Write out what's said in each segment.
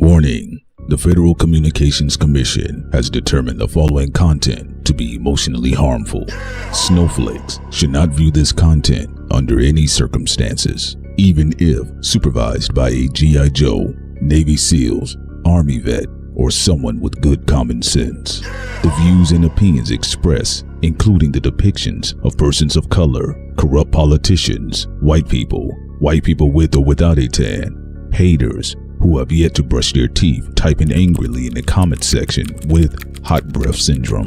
Warning: the Federal Communications Commission has determined the following content to be emotionally harmful. Snowflakes should not view this content under any circumstances, even if supervised by a G.I. Joe, Navy SEALs, Army vet, or someone with good common sense. The views and opinions expressed, including the depictions of persons of color, corrupt politicians, white people with or without a tan, haters who have yet to brush their teeth typing angrily in the comment section with hot breath syndrome,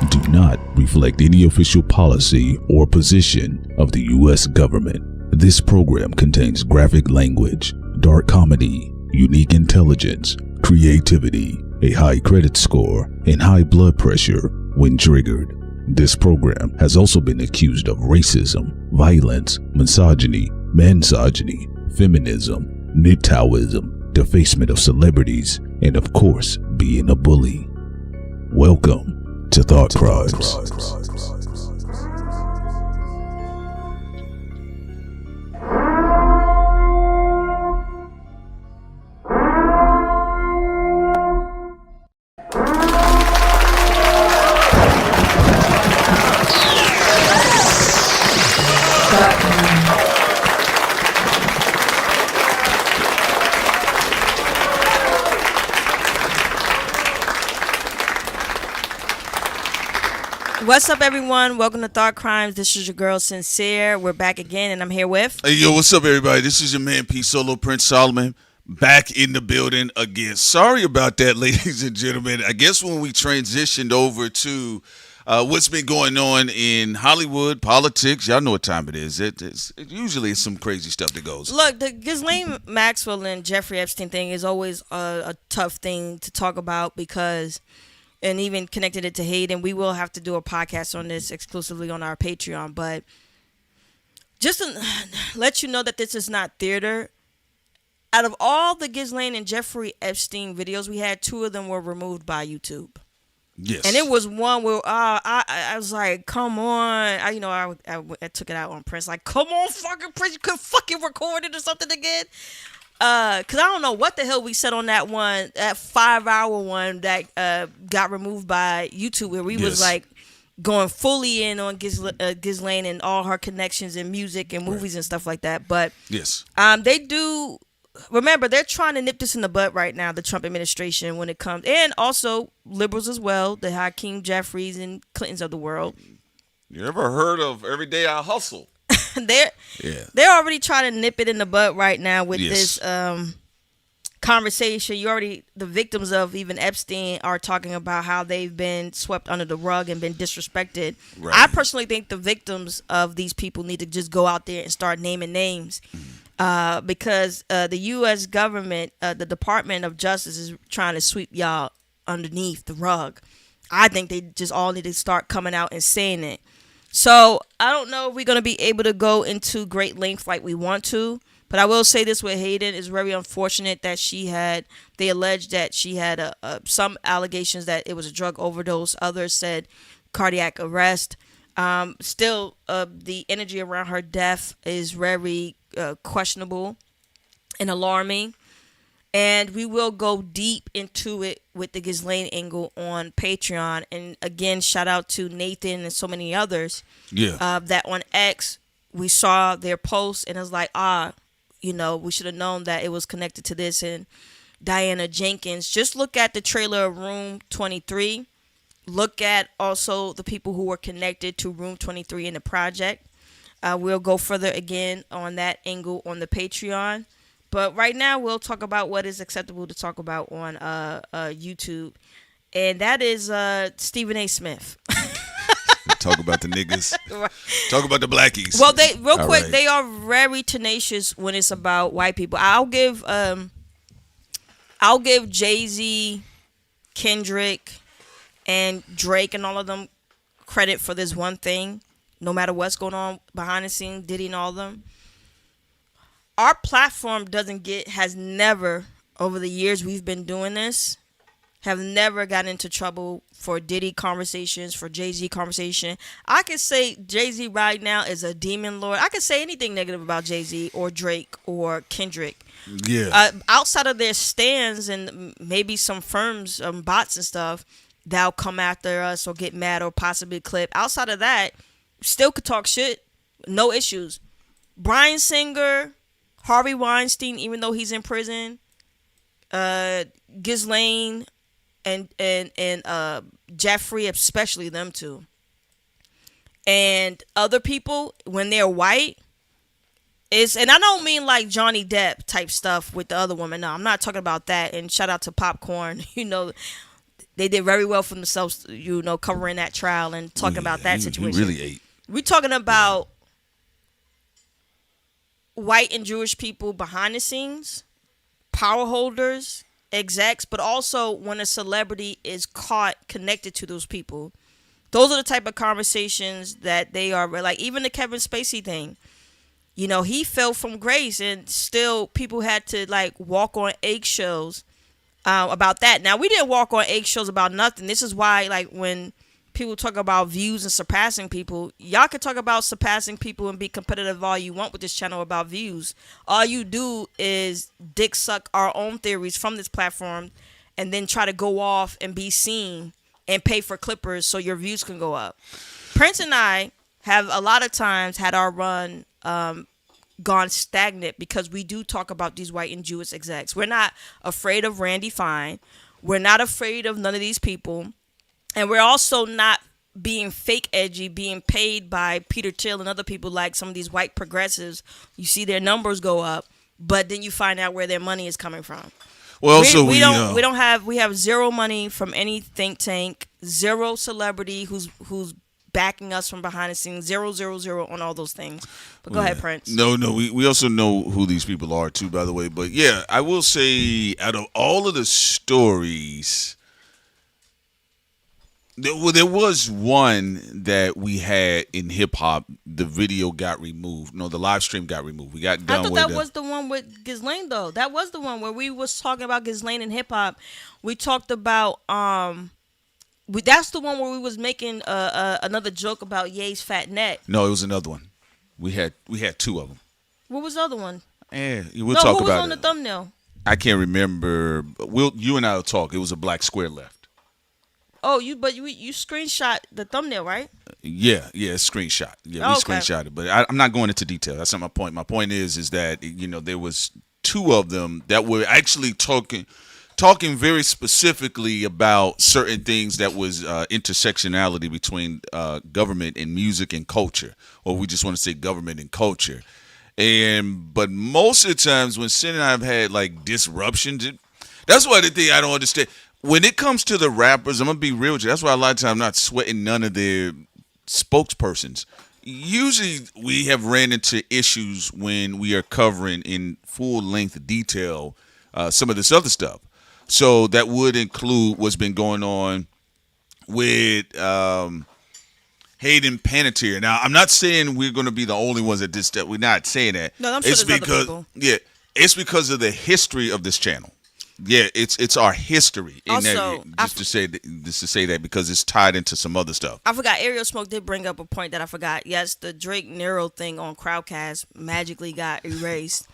do not reflect any official policy or position of the U.S. government. This program contains graphic language, dark comedy, unique intelligence, creativity, a high credit score, and high blood pressure when triggered. This program has also been accused of racism, violence, misogyny, mansogyny, feminism, MGTOWism, defacement of celebrities, and of course, being a bully. Welcome to Thought Crimes. What's up, everyone? Welcome to Thought Crimes. This is your girl, Sincere. We're back again, and I'm here with... Hey, yo, what's up, everybody? This is your man, P. Solo Prince Solomon, back in the building again. Sorry about that, ladies and gentlemen. I guess when we transitioned over to what's been going on in Hollywood, politics, y'all know what time it is. It usually is some crazy stuff that goes. Look, the Ghislaine Maxwell and Jeffrey Epstein thing is always a tough thing to talk about because... and even connected it to Hayden. We will have to do a podcast on this exclusively on our Patreon. But just to let you know that this is not theater, out of all the Ghislaine and Jeffrey Epstein videos we had, 2 of them were removed by YouTube. Yes. And it was one where I was like, come on. I took it out on Prince. Like, come on, fucking Prince. You could fucking record it or something again. Because I don't know what the hell we said on that one, that 5-hour one that got removed by YouTube, where we was like going fully in on Ghislaine and all her connections in music and movies and stuff like that. But yes, they do. Remember, they're trying to nip this in the butt right now, the Trump administration, when it comes, and also liberals as well, the Hakeem Jeffries and Clintons of the world. You ever heard of Every Day I Hustle? They're already trying to nip it in the butt right now with this conversation. The victims of even Epstein are talking about how they've been swept under the rug and been disrespected. Right. I personally think the victims of these people need to just go out there and start naming names because the U.S. government, the Department of Justice is trying to sweep y'all underneath the rug. I think they just all need to start coming out and saying it. So I don't know if we're going to be able to go into great length like we want to, but I will say this with Hayden. It's very unfortunate that they alleged that she had some allegations that it was a drug overdose. Others said cardiac arrest. Still, the energy around her death is very questionable and alarming. And we will go deep into it with the Ghislaine angle on Patreon. And again, shout out to Nathan and so many others. Yeah. That on X, we saw their post and it was like, we should have known that it was connected to this. And Diana Jenkins, just look at the trailer of Room 23. Look at also the people who were connected to Room 23 in the project. We'll go further again on that angle on the Patreon. But right now, we'll talk about what is acceptable to talk about on YouTube. And that is Stephen A. Smith. Talk about the niggas. Right. Talk about the blackies. Well, they are very tenacious when it's about white people. I'll give Jay-Z, Kendrick, and Drake and all of them credit for this one thing. No matter what's going on behind the scenes, Diddy and all of them. Our platform has never, over the years we've been doing this, have never gotten into trouble for Diddy conversations, for Jay-Z conversation. I could say Jay-Z right now is a demon lord. I could say anything negative about Jay-Z or Drake or Kendrick. Yeah. Outside of their stands and maybe some firms, bots and stuff, that'll come after us or get mad or possibly clip. Outside of that, still could talk shit. No issues. Bryan Singer, Harvey Weinstein, even though he's in prison, Ghislaine and Jeffrey, especially them two. And other people, when they're white, and I don't mean like Johnny Depp type stuff with the other woman. No, I'm not talking about that. And shout out to Popcorn. They did very well for themselves, covering that trial and talking about that situation. He really ate. We're talking about white and Jewish people behind the scenes, power holders, execs, but also when a celebrity is caught connected to those people. Those are the type of conversations that they are like. Even the Kevin Spacey thing. He fell from grace, and still people had to like walk on eggshells about that. Now, we didn't walk on eggshells about nothing. This is why, like, when people talk about views and surpassing people, y'all can talk about surpassing people and be competitive all you want with this channel about views. All you do is dick suck our own theories from this platform and then try to go off and be seen and pay for clippers so your views can go up. Prince and I have a lot of times had our run gone stagnant because we do talk about these white and Jewish execs. We're not afraid of Randy Fine. We're not afraid of none of these people. And we're also not being fake edgy, being paid by Peter Thiel and other people like some of these white progressives. You see their numbers go up, but then you find out where their money is coming from. Well, we have zero money from any think tank, zero celebrity who's backing us from behind the scenes, 000 on all those things. But go ahead, Prince. No, we also know who these people are too, by the way. But yeah, I will say, out of all of the stories, there was one that we had in hip hop. The video got removed. No, the live stream got removed. We got done with it. I thought that was the one with Ghislaine, though. That was the one where we was talking about Ghislaine in hip hop. We talked about that's the one where we was making another joke about Ye's fat neck. No, it was another one. We had two of them. What was the other one? Yeah, we'll talk about it. Who was on the thumbnail? I can't remember. You and I will talk. It was a black square left. Oh, you screenshot the thumbnail, right? Yeah, screenshot. Yeah, we screenshot it, but I'm not going into detail. That's not my point. My point is that there was two of them that were actually talking very specifically about certain things that was intersectionality between government and music and culture, or we just want to say government and culture. But most of the times when Sin and I have had like disruptions, that's why the thing I don't understand. When it comes to the rappers, I'm going to be real with you. That's why a lot of times I'm not sweating none of their spokespersons. Usually we have ran into issues when we are covering in full-length detail some of this other stuff. So that would include what's been going on with HAYDEN Panettiere. Now, I'm not saying we're going to be the only ones at this step. We're not saying that. No, I'm sure there's other people. Yeah, it's because of the history of this channel. Yeah, it's our history. Also, just to say that because it's tied into some other stuff. I forgot. Ariel Smoke did bring up a point that I forgot. Yes, the Drake Nero thing on Crowdcast magically got erased.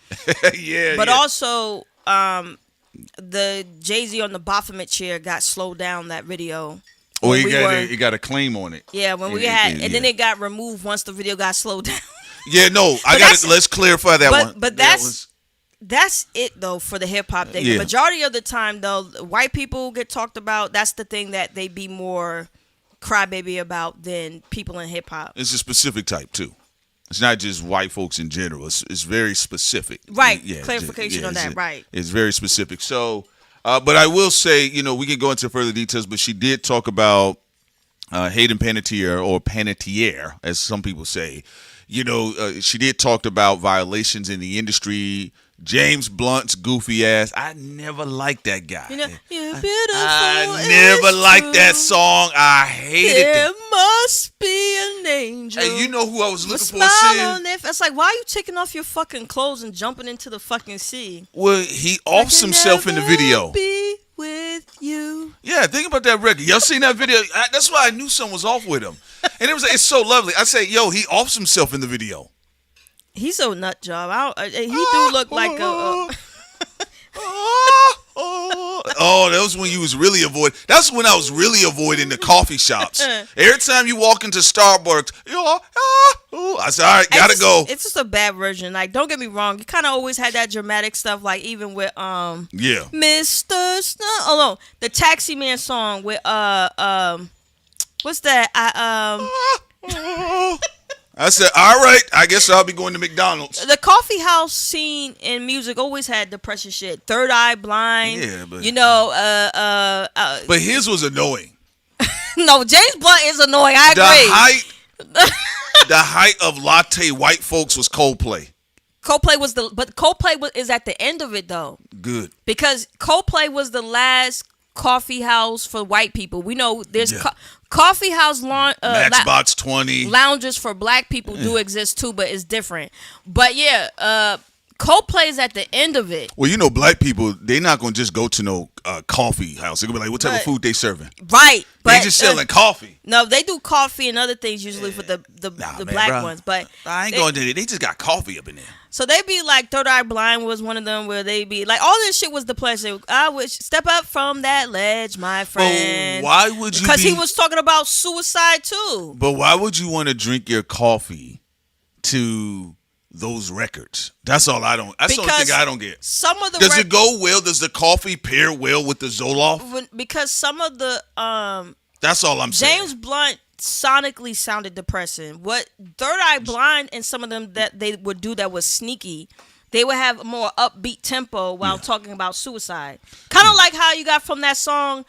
Yeah. But also, the Jay-Z on the Baphomet chair got slowed down. That video. Oh, he got a claim on it. Yeah, when we had, and then it got removed once the video got slowed down. Yeah, no, I got it. Let's clarify that one. But that's it though for the hip hop thing. Yeah. The majority of the time though, white people get talked about. That's the thing that they be more crybaby about than people in hip hop. It's a specific type too. It's not just white folks in general. It's very specific. Right. Clarification on that. Right. It's very specific. So, but I will say, we can go into further details. But she did talk about HAYDEN PANETTIERE or Panettiere, as some people say. She did talk about violations in the industry. James Blunt's goofy ass. I never liked that guy. You're beautiful. I never liked that song. I hated it. There must be an angel. Hey, you know who I was looking for? Smile on their face. It's like, why are you taking off your fucking clothes and jumping into the fucking sea? Well, he offs himself in the video. Be with you. Yeah, think about that record. Y'all seen that video? That's why I knew something was off with him. And it's so lovely. I say, yo, he offs himself in the video. He's so nut job. He do look like a Oh, that was when you was really avoiding. That's when I was really avoiding the coffee shops. Every time you walk into Starbucks, I said, all right, gotta go. It's just a bad version. Like, don't get me wrong. You kind of always had that dramatic stuff. Like, even with Mr. Snow. Oh no, the Taxi Man song with what's that? I said, all right, I guess I'll be going to McDonald's. The coffee house scene in music always had depression shit. Third Eye Blind. Yeah, but but his was annoying. No, James Blunt is annoying. I agree. The height of latte white folks was Coldplay. Coldplay is at the end of it though. Good. Because Coldplay was the last coffee house for white people. We know there's coffee house Matchbox 20 lounges for black people do exist too, but it's different. But Coldplay is at the end of it. Well, you know, black people, they're not gonna just go to no coffee house. They're gonna be like, what type of food they serving? Right. But they just selling coffee. No, they do coffee and other things usually for the black ones. But I ain't going to. They just got coffee up in there. So they be like, Third Eye Blind was one of them where they be like, all this shit was the pleasure. I wish step up from that ledge, my friend. But why would you? Because he was talking about suicide too. But why would you want to drink your coffee to those records? That's all I don't. That's the only thing I don't get. Some of the does it go well? Does the coffee pair well with the Zoloft? Because some of the that's all I'm saying. James Blunt sonically sounded depressing. What Third Eye Blind and some of them that they would do that was sneaky. They would have a more upbeat tempo while talking about suicide. Kind of like how you got from that song.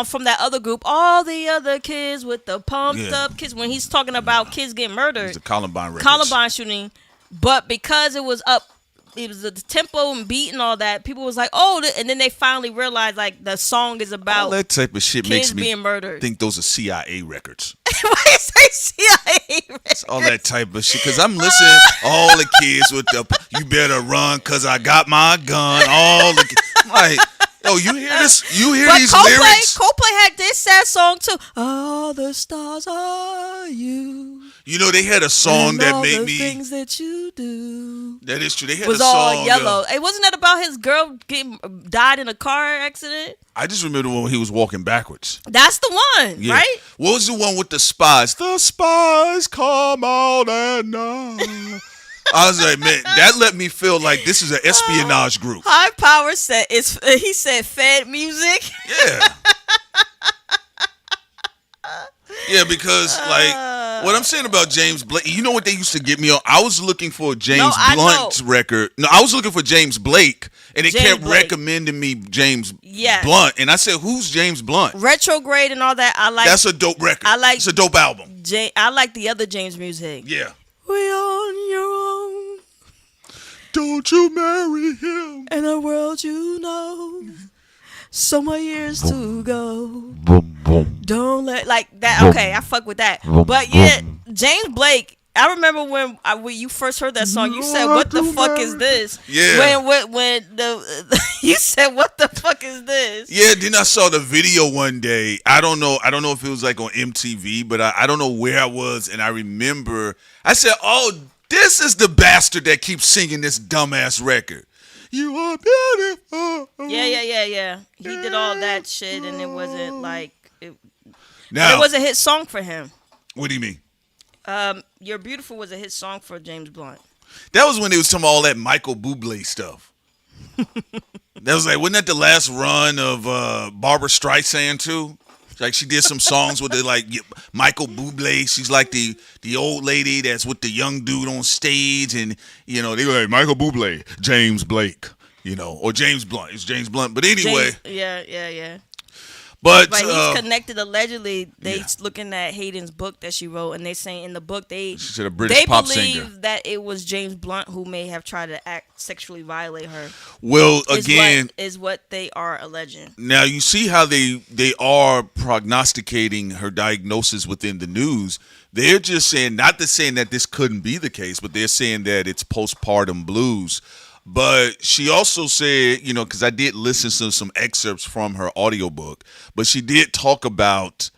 From that other group, all the other kids with the pumped up kids, when he's talking about kids getting murdered, the Columbine shooting. But because it was the tempo and beat and all that, people was like, oh, and then they finally realized like the song is about all that type of shit kids makes me being murdered. Think those are CIA records. Why you say CIA records? All that type of shit, because I'm listening all the kids with the you better run because I got my gun. All the like, yo, you hear this? You hear these lyrics? Coldplay had this sad song too. All the stars are you. You know, they had a song that made me things that you do. That is true. They had was a song all yellow. It wasn't that about his girl died in a car accident? I just remember when he was walking backwards. That's the one, right? What was the one with the spies? The spies come out at night. I was like, man, that let me feel like this is an espionage group. High Power said he said Fed music. Yeah. Yeah, because like what I'm saying about James Blake, you know what they used to get me on? I was looking for a James Blunt record. No, I was looking for James Blake, and it kept recommending me James Blunt, and I said, "Who's James Blunt?" Retrograde and all that. I like. That's a dope record. It's a dope album. I like the other James music. Yeah. We on your own. Don't you marry him. In a world you know. So many years to go. Don't let like that. Okay, I fuck with that. But yeah, James Blake. I remember when you first heard that song, you said, "What the fuck is this?" Yeah. When you said, "What the fuck is this?" Yeah. Then I saw the video one day. I don't know if it was like on MTV, but I don't know where I was, and I remember I said, "Oh, this is the bastard that keeps singing this dumbass record." You are beautiful. Yeah. He did all that shit, and it wasn't like it was a hit song for him. What do you mean? You're Beautiful was a hit song for James Blunt. That was when they was talking about all that Michael Bublé stuff. That was like, wasn't that the last run of Barbara Streisand too? Like she did some songs with Michael Bublé. She's like the old lady that's with the young dude on stage, and they were like Michael Bublé, James Blake, or James Blunt. It's James Blunt, but anyway. Yeah. But he's connected allegedly. They looking at Hayden's book that she wrote, and they saying in the book they believe that it was James Blunt who may have tried to sexually violate her. Well, again, is what they are alleging. Now you see how they are prognosticating her diagnosis within the news. They're just saying, not saying that this couldn't be the case, but they're saying that it's postpartum blues. But she also said, because I did listen to some excerpts from her audiobook, but she did talk about,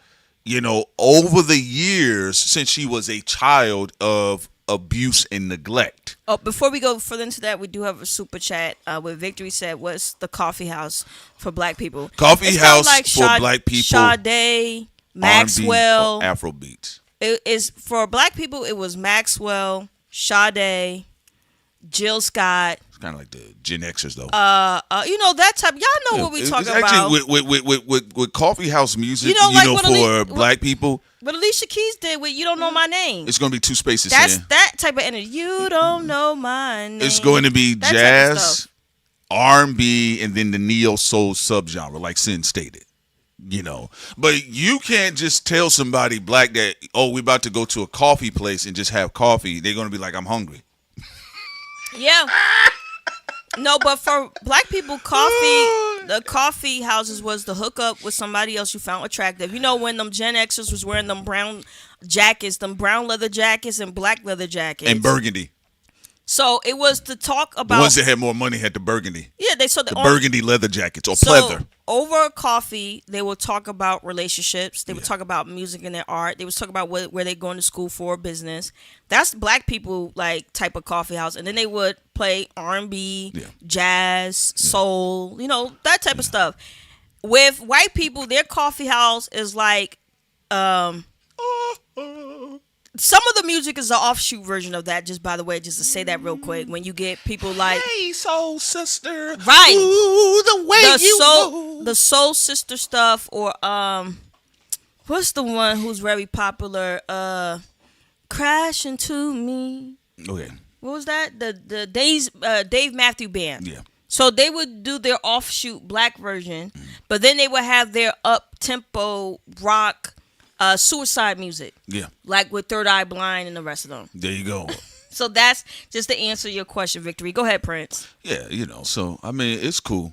over the years since she was a child of abuse and neglect. Oh, before we go further into that, we do have a super chat where Victory said, "What's the coffee house for black people?" Coffee house for black people. Sade, Maxwell, R&B, Afro beats. It is for black people. It was Maxwell, Sade, Jill Scott. It's kind of like the Gen Xers, though. That type. Y'all know what we talking about. Actually, with coffee house music, for black people. What Alicia Keys did with "You Don't Know My Name." It's going to be two spaces. That's that type of energy. You don't know my name. It's going to be jazz, R&B, and then the neo soul subgenre, like Sin stated. But you can't just tell somebody black that, we're about to go to a coffee place and just have coffee. They're going to be like, I'm hungry. Yeah. No, but for black people, the coffee houses was the hookup with somebody else you found attractive. When them Gen Xers was wearing them brown jackets, them brown leather jackets and black leather jackets. And burgundy. So it was to talk about... The ones that had more money had the burgundy. Yeah, the burgundy leather jackets or pleather. Over coffee, they would talk about relationships. They would talk about music and their art. They would talk about where they're going to school for, business. That's black people type of coffee house. And then they would play R&B, jazz, soul, that type of stuff. With white people, their coffee house is like... Some of the music is an offshoot version of that, just by the way, just to say that real quick. When you get people like... Hey, soul sister. Right. Ooh, the way the soul sister stuff, or... what's the one who's very popular? Crash Into Me. Okay. What was that? The Dave Matthew Band. Yeah. So they would do their offshoot black version, but then they would have their up-tempo rock... suicide music. Yeah. Like with Third Eye Blind and the rest of them. There you go. So that's just to answer your question, Victory. Go ahead, Prince. Yeah, so, it's cool,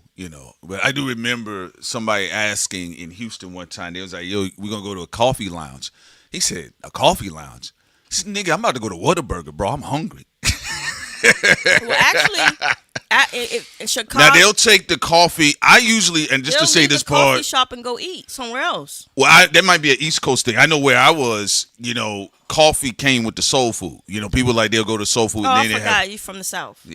But I do remember somebody asking in Houston one time, they was like, yo, we're going to go to a coffee lounge. He said, a coffee lounge? He said, nigga, I'm about to go to Whataburger, bro. I'm hungry. Well, actually... in Chicago, now they'll take the coffee. I usually, and just to say this part, coffee shop and go eat somewhere else. Well, that might be an East Coast thing. I know where I was. Coffee came with the soul food. People they'll go to soul food. Oh, and then I forgot you from the South.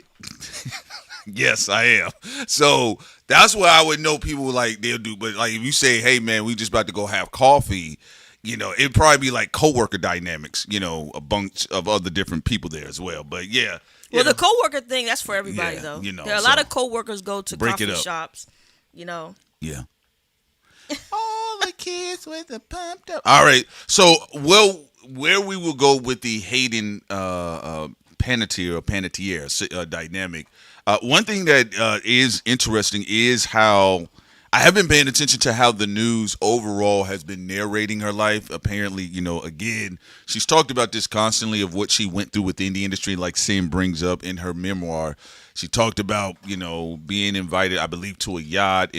Yes, I am. So that's where I would know people they'll do. But if you say, hey man, we just about to go have coffee. It'd probably be like coworker dynamics. A bunch of other different people there as well. But yeah. Well, the coworker thing, that's for everybody, though. There are a lot of coworkers go to coffee shops, Yeah. All the kids with the pumped up. All right. So, where we will go with the Hayden Panettiere or Panettiere dynamic, one thing that is interesting is how I have been paying attention to how the news overall has been narrating her life. Apparently, again, she's talked about this constantly of what she went through within the industry, like Sim brings up in her memoir. She talked about, being invited, I believe, to a yacht.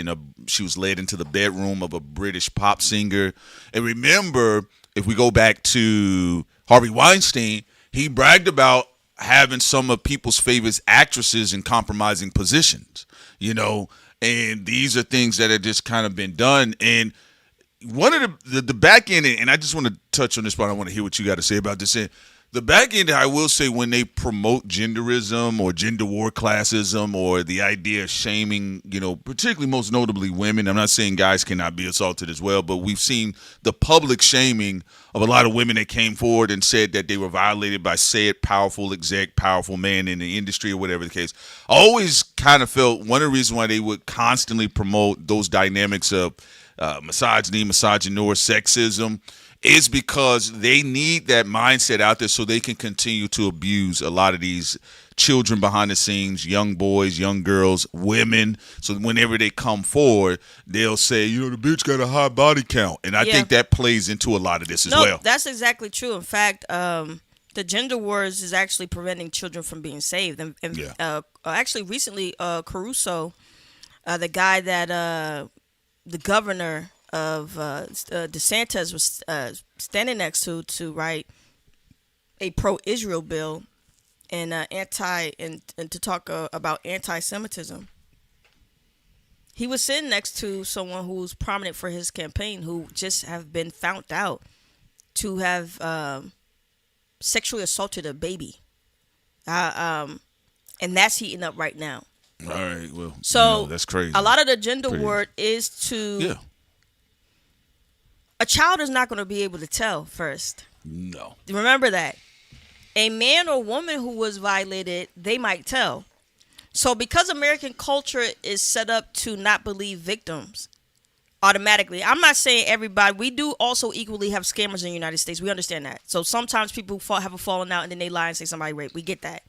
She was led into the bedroom of a British pop singer. And remember, if we go back to Harvey Weinstein, he bragged about having some of people's favorite actresses in compromising positions, And these are things that have just kind of been done. And one of the back end, and I just want to touch on this part. I want to hear what you got to say about this. And the back end, I will say, when they promote genderism or gender war classism or the idea of shaming, particularly most notably women. I'm not saying guys cannot be assaulted as well, but we've seen the public shaming of a lot of women that came forward and said that they were violated by said powerful exec, powerful man in the industry or whatever the case. I always kind of felt one of the reasons why they would constantly promote those dynamics of misogyny, misogynoir, sexism is because they need that mindset out there so they can continue to abuse a lot of these children behind the scenes, young boys, young girls, women. So whenever they come forward, they'll say, the bitch got a high body count. And I think that plays into a lot of this as well. That's exactly true. In fact, the gender wars is actually preventing children from being saved. And actually recently, Caruso, the guy that the governor of DeSantis was standing next to write a pro-Israel bill. and and to talk about anti-Semitism. He was sitting next to someone who's prominent for his campaign, who just have been found out to have sexually assaulted a baby, and that's heating up right now. All right, well, So that's crazy. a lot of the gender Pretty- war is to Yeah. a child is not going to be able to tell first. No. Remember that. A man or woman who was violated, they might tell. So because American culture is set up to not believe victims automatically, I'm not saying everybody, we do also equally have scammers in the United States. We understand that. So sometimes people have a falling out and then they lie and say somebody raped. We get that.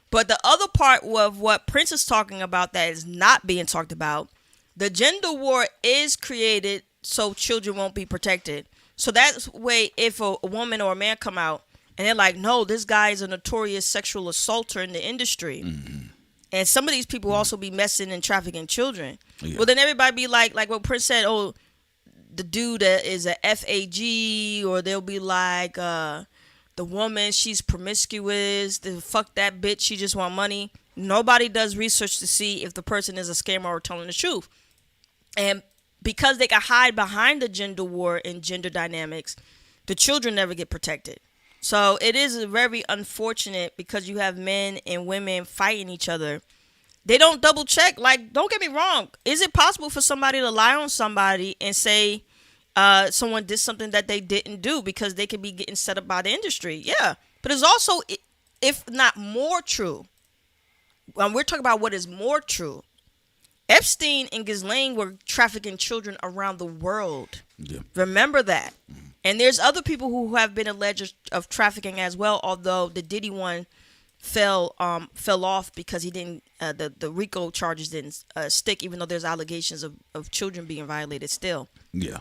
But the other part of what Prince is talking about that is not being talked about, the gender war is created so children won't be protected. So that way, if a woman or a man come out and they're like, no, this guy is a notorious sexual assaulter in the industry. Mm-hmm. And some of these people also be messing and trafficking children. Yeah. Well, then everybody be like what Prince said, oh, the dude that is a FAG, or they'll be like, the woman, she's promiscuous, fuck that bitch, she just want money. Nobody does research to see if the person is a scammer or telling the truth. And because they can hide behind the gender war and gender dynamics, the children never get protected. So it is very unfortunate because you have men and women fighting each other. They don't double check. Like, don't get me wrong. Is it possible for somebody to lie on somebody and say someone did something that they didn't do because they could be getting set up by the industry? Yeah. But it's also, if not more true, when we're talking about what is more true, Epstein and Ghislaine were trafficking children around the world. Yeah. Remember that. Mm-hmm. And there's other people who have been alleged of trafficking as well, although the Diddy one fell off because he didn't the RICO charges didn't stick, even though there's allegations of children being violated still. Yeah.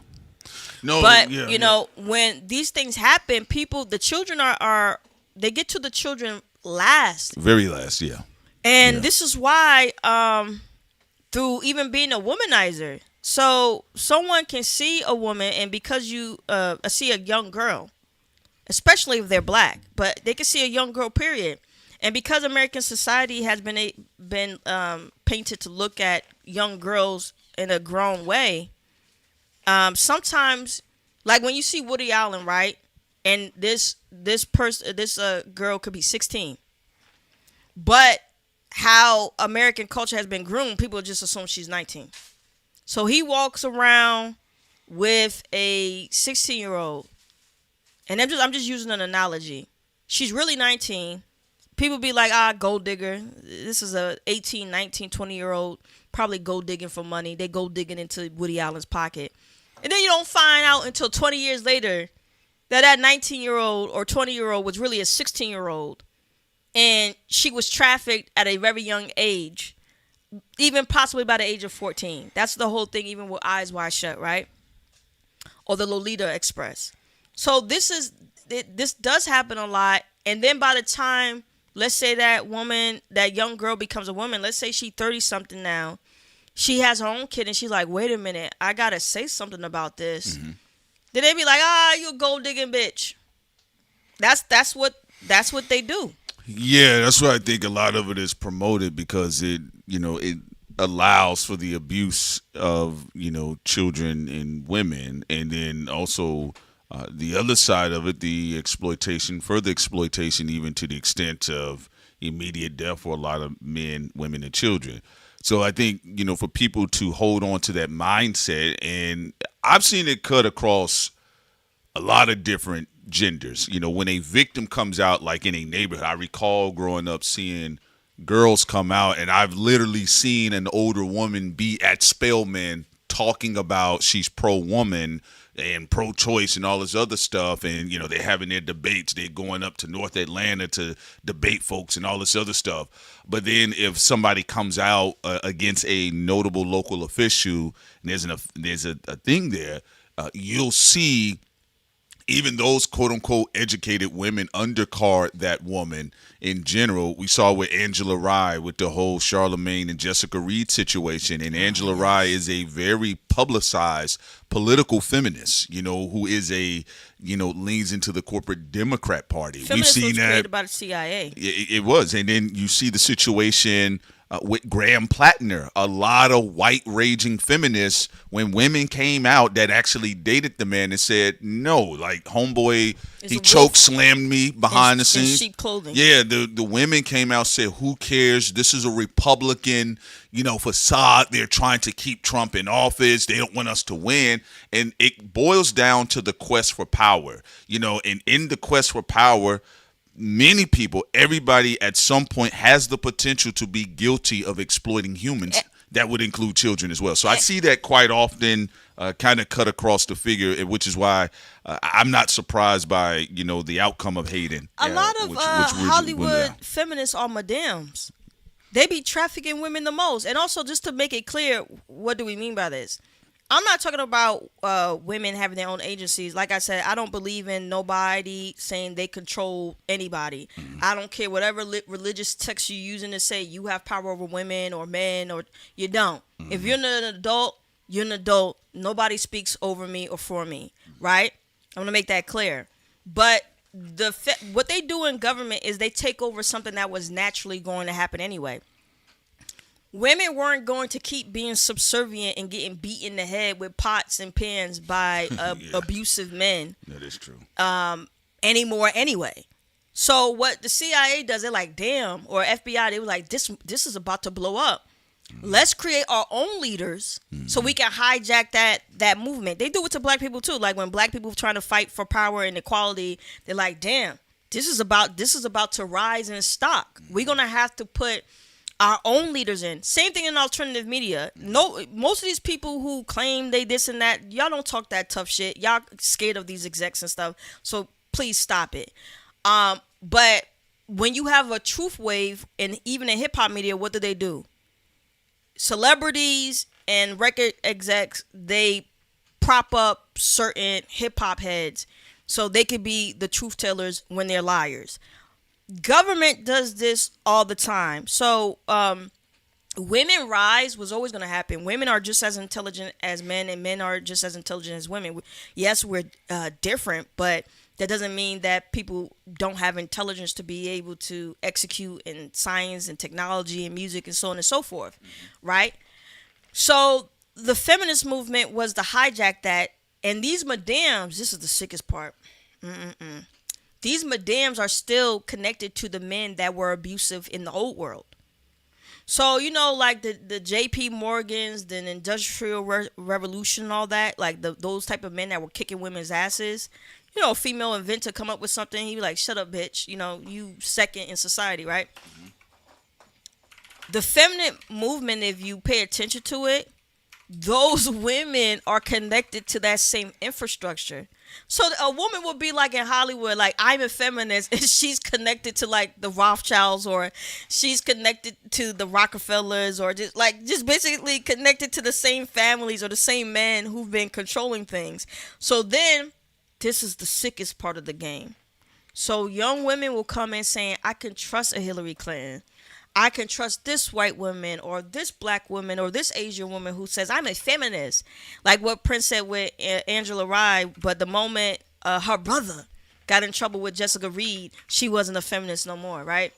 No, but yeah, you know, when these things happen, the children are they get to the children last. Very last, yeah. And this is why through even being a womanizer. So someone can see a woman, and because you see a young girl, especially if they're black, but they can see a young girl, period. And because American society has been painted to look at young girls in a grown way, sometimes, like when you see Woody Allen, right, and this girl could be 16, but how American culture has been groomed, people just assume she's 19. So he walks around with a 16-year-old, and I'm just using an analogy. She's really 19. People be like, gold digger. This is a 18, 19, 20-year-old, probably gold digging for money. They gold digging into Woody Allen's pocket. And then you don't find out until 20 years later that 19-year-old or 20-year-old was really a 16-year-old, and she was trafficked at a very young age. Even possibly by the age of 14. That's the whole thing, even with Eyes Wide Shut, right? Or the Lolita Express. So this does happen a lot. And then by the time, let's say that young girl becomes a woman, let's say she's 30-something now. She has her own kid, and she's like, wait a minute, I got to say something about this. Mm-hmm. Then they be like, you a gold digging bitch. That's what they do. Yeah, that's why I think a lot of it is promoted, because it allows for the abuse of, children and women. And then also the other side of it, the further exploitation, even to the extent of immediate death for a lot of men, women, and children. So I think, for people to hold on to that mindset, and I've seen it cut across a lot of different genders. When a victim comes out, like in a neighborhood, I recall growing up seeing girls come out, and I've literally seen an older woman be at Spelman talking about she's pro-woman and pro-choice and all this other stuff, and they're having their debates. They're going up to North Atlanta to debate folks and all this other stuff. But then if somebody comes out against a notable local official, and there's a thing there, you'll see even those quote unquote educated women undercard that woman in general. We saw with Angela Rye with the whole Charlemagne and Jessica Reed situation. And Angela Rye is a very publicized political feminist, who is leans into the corporate Democrat Party. Feminist We've seen was that created by the CIA. it was. And then you see the situation with Graham Plattner, a lot of white raging feminists, when women came out that actually dated the man and said, no, like homeboy, he choke slammed me behind the scenes. In sheep clothing. Yeah, the women came out and said, who cares? This is a Republican, facade. They're trying to keep Trump in office. They don't want us to win. And it boils down to the quest for power, and in the quest for power, many people, everybody at some point has the potential to be guilty of exploiting humans. That would include children as well. So I see that quite often kind of cut across the figure, which is why I'm not surprised by, the outcome of Hayden. A lot of Hollywood feminists are madams. They be trafficking women the most. And also, just to make it clear, what do we mean by this? I'm not talking about women having their own agencies. Like I said, I don't believe in nobody saying they control anybody. Mm-hmm. I don't care whatever religious text you're using to say you have power over women or men, or you don't. Mm-hmm. If you're an adult, you're an adult. Nobody speaks over me or for me, right? I'm going to make that clear. But what they do in government is they take over something that was naturally going to happen anyway. Women weren't going to keep being subservient and getting beat in the head with pots and pans by abusive men. That is true. Anymore anyway. So what the CIA does, they're like, damn, or FBI, they were like, this is about to blow up. Mm-hmm. Let's create our own leaders so we can hijack that movement. They do it to black people too. Like when black people are trying to fight for power and equality, they're like, damn, this is about to rise in stock. Mm-hmm. We're gonna have to put our own leaders in. Same thing in alternative media. No, most of these people who claim they this and that, y'all don't talk that tough shit. Y'all scared of these execs and stuff. So please stop it. But when you have a truth wave, and even in hip hop media, what do? Celebrities and record execs, they prop up certain hip hop heads so they could be the truth tellers when they're liars. Government does this all the time. So women rise was always going to happen. Women are just as intelligent as men, and men are just as intelligent as women. Yes, we're different, but that doesn't mean that people don't have intelligence to be able to execute in science and technology and music and so on and so forth, right? So the feminist movement was to hijack that, and these madams, this is the sickest part. These madams are still connected to the men that were abusive in the old world. So, like the J.P. Morgans, the Industrial Revolution and all that, like those type of men that were kicking women's asses. A female inventor come up with something, he be like, shut up, bitch. You second in society, right? Mm-hmm. The feminine movement, if you pay attention to it, those women are connected to that same infrastructure. So a woman would be like in Hollywood, like, I'm a feminist, and she's connected to like the Rothschilds, or she's connected to the Rockefellers, or just basically connected to the same families or the same men who've been controlling things. So then this is the sickest part of the game. So young women will come in saying, I can trust a Hillary Clinton. I can trust this white woman or this black woman or this Asian woman who says, I'm a feminist. Like what Prince said with Angela Rye, but the moment her brother got in trouble with Jessica Reed, she wasn't a feminist no more, right?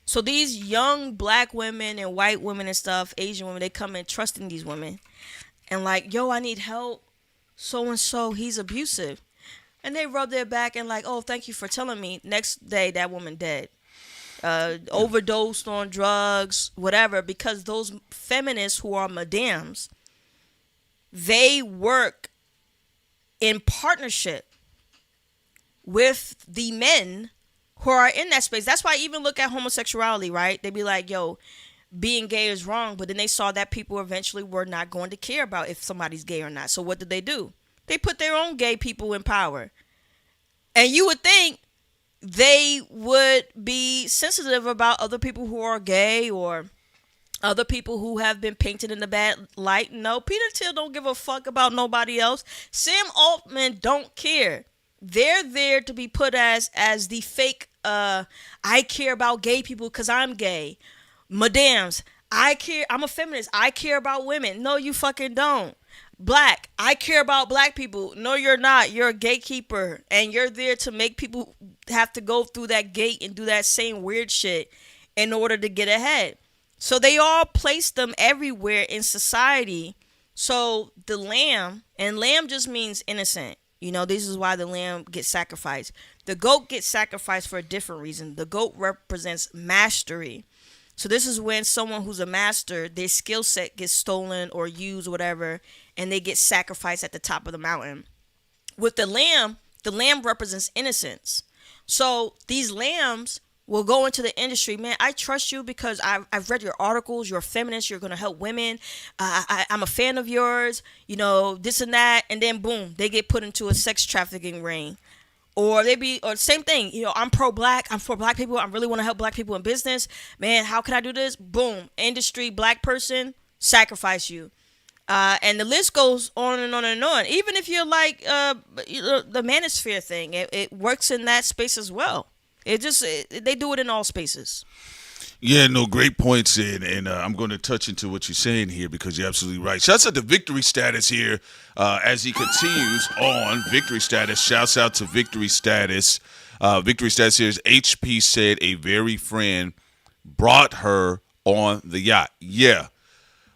So these young black women and white women and stuff, Asian women, they come in trusting these women. And like, yo, I need help. So-and-so, he's abusive. And they rub their back and like, oh, thank you for telling me. Next day, that woman dead. Overdosed on drugs, whatever, because those feminists who are madams, they work in partnership with the men who are in that space. That's why I even look at homosexuality, right? They be like, yo, being gay is wrong, but then they saw that people eventually were not going to care about if somebody's gay or not. So what did? They put their own gay people in power. And you would think they would be sensitive about other people who are gay or Other people who have been painted in the bad light, no. Peter Thiel don't give a fuck about nobody else. Sam Altman don't care. They're there to be put as the fake I care about gay people because I'm gay. Madams, I'm a feminist. I care about women. No, you fucking don't. Black, I care about black people. No, you're not. You're a gatekeeper. And you're there to make people have to go through that gate and do that same weird shit in order to get ahead. So they all place them everywhere in society. So the lamb, and lamb just means innocent. You know, this is why the lamb gets sacrificed. The goat gets sacrificed for a different reason. The goat represents mastery. So this is when someone who's a master, their skill set gets stolen or used, whatever, and they get sacrificed at the top of the mountain. With the lamb represents innocence. So these lambs will go into the industry. Man, I trust you because I've read your articles. You're a feminist. You're going to help women. I'm a fan of yours. You know, this and that. And then, boom, they get put into a sex trafficking ring. Or same thing, you know, I'm pro-black, I'm for black people, I really want to help black people in business. Man, how can I do this? Boom, industry, black person, sacrifice you. And the list goes on and on and on. Even if you're like the manosphere thing, it works in that space as well. They do it in all spaces. Yeah, no, great points, and I'm going to touch into what you're saying here because you're absolutely right. Shouts out to Victory Status here as he continues on Victory Status. Shouts out to Victory Status. Victory Status here is HP said a very friend brought her on the yacht. Yeah,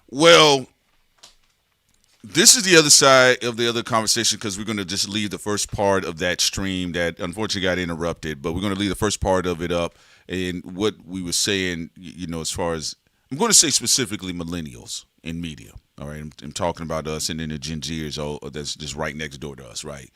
well, this is the other side of the other conversation because we're going to just leave the first part of that stream that unfortunately got interrupted, but we're going to leave the first part of it up. And what we were saying, you know, as far as I'm going to say specifically millennials in media. All right. I'm talking about us and then the Gen Zers that's just right next door to us. Right.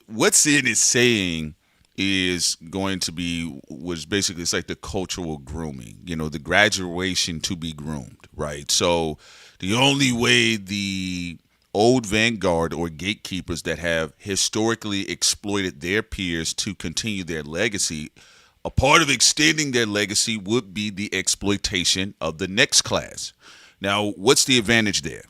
What Sid is saying is going to be was basically it's like the cultural grooming, you know, the graduation to be groomed. Right. So the only way the old vanguard or gatekeepers that have historically exploited their peers to continue their legacy, a part of extending their legacy would be the exploitation of the next class. Now, what's the advantage there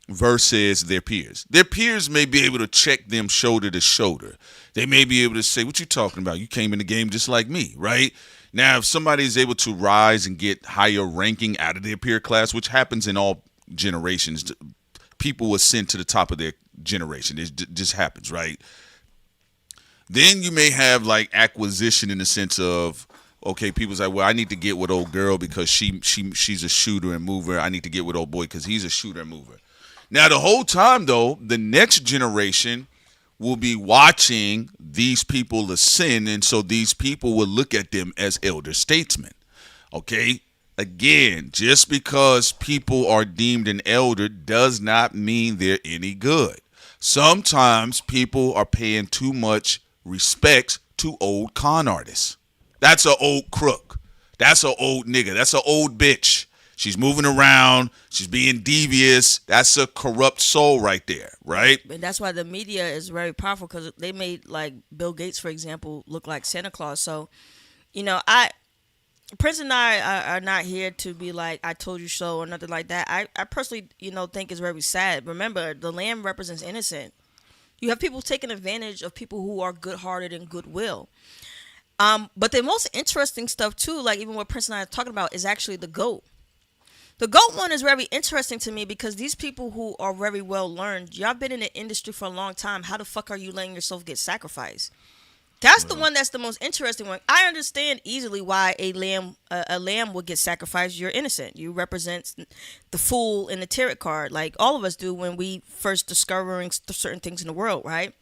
versus their peers? Their peers may be able to check them shoulder to shoulder. They may be able to say, what you talking about? You came in the game just like me, right? Now, if somebody is able to rise and get higher ranking out of their peer class, which happens in all generations, people ascend to the top of their generation. It just happens, right? Then you may have like acquisition in the sense of, okay, people's like, well, I need to get with old girl because she's a shooter and mover. I need to get with old boy because he's a shooter and mover. Now, the whole time, though, the next generation will be watching these people ascend, and so these people will look at them as elder statesmen. Okay? Again, just because people are deemed an elder does not mean they're any good. Sometimes people are paying too much respect to old con artists. That's an old crook. That's an old nigga. That's an old bitch. She's moving around. She's being devious. That's a corrupt soul right there, right? And that's why the media is very powerful because they made like Bill Gates, for example, look like Santa Claus. So, you know, Prince and I are not here to be like, I told you so or nothing like that. I personally, you know, think it's very sad. Remember, the lamb represents innocent. You have people taking advantage of people who are good-hearted and goodwill. But the most interesting stuff, too, like even what Prince and I are talking about, is actually the GOAT. The GOAT one is very interesting to me because these people who are very well learned, y'all been in the industry for a long time. How the fuck are you letting yourself get sacrificed? That's the one that's the most interesting one. I understand easily why a lamb would get sacrificed. You're innocent. You represent the fool in the tarot card, like all of us do when we first discovering certain things in the world, right?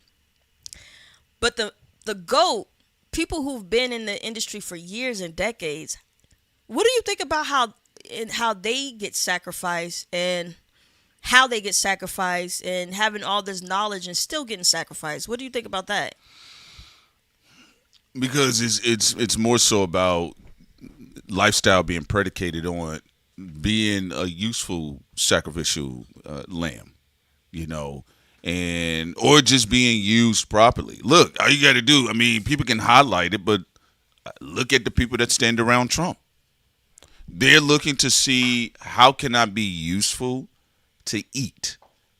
But the GOAT, people who've been in the industry for years and decades, what do you think about how they get sacrificed and how they get sacrificed and having all this knowledge and still getting sacrificed? What do you think about that? Because it's more so about lifestyle being predicated on being a useful sacrificial lamb, you know, and or just being used properly. Look, all you got to do, I mean, people can highlight it, but look at the people that stand around Trump. They're looking to see, how can I be useful to eat?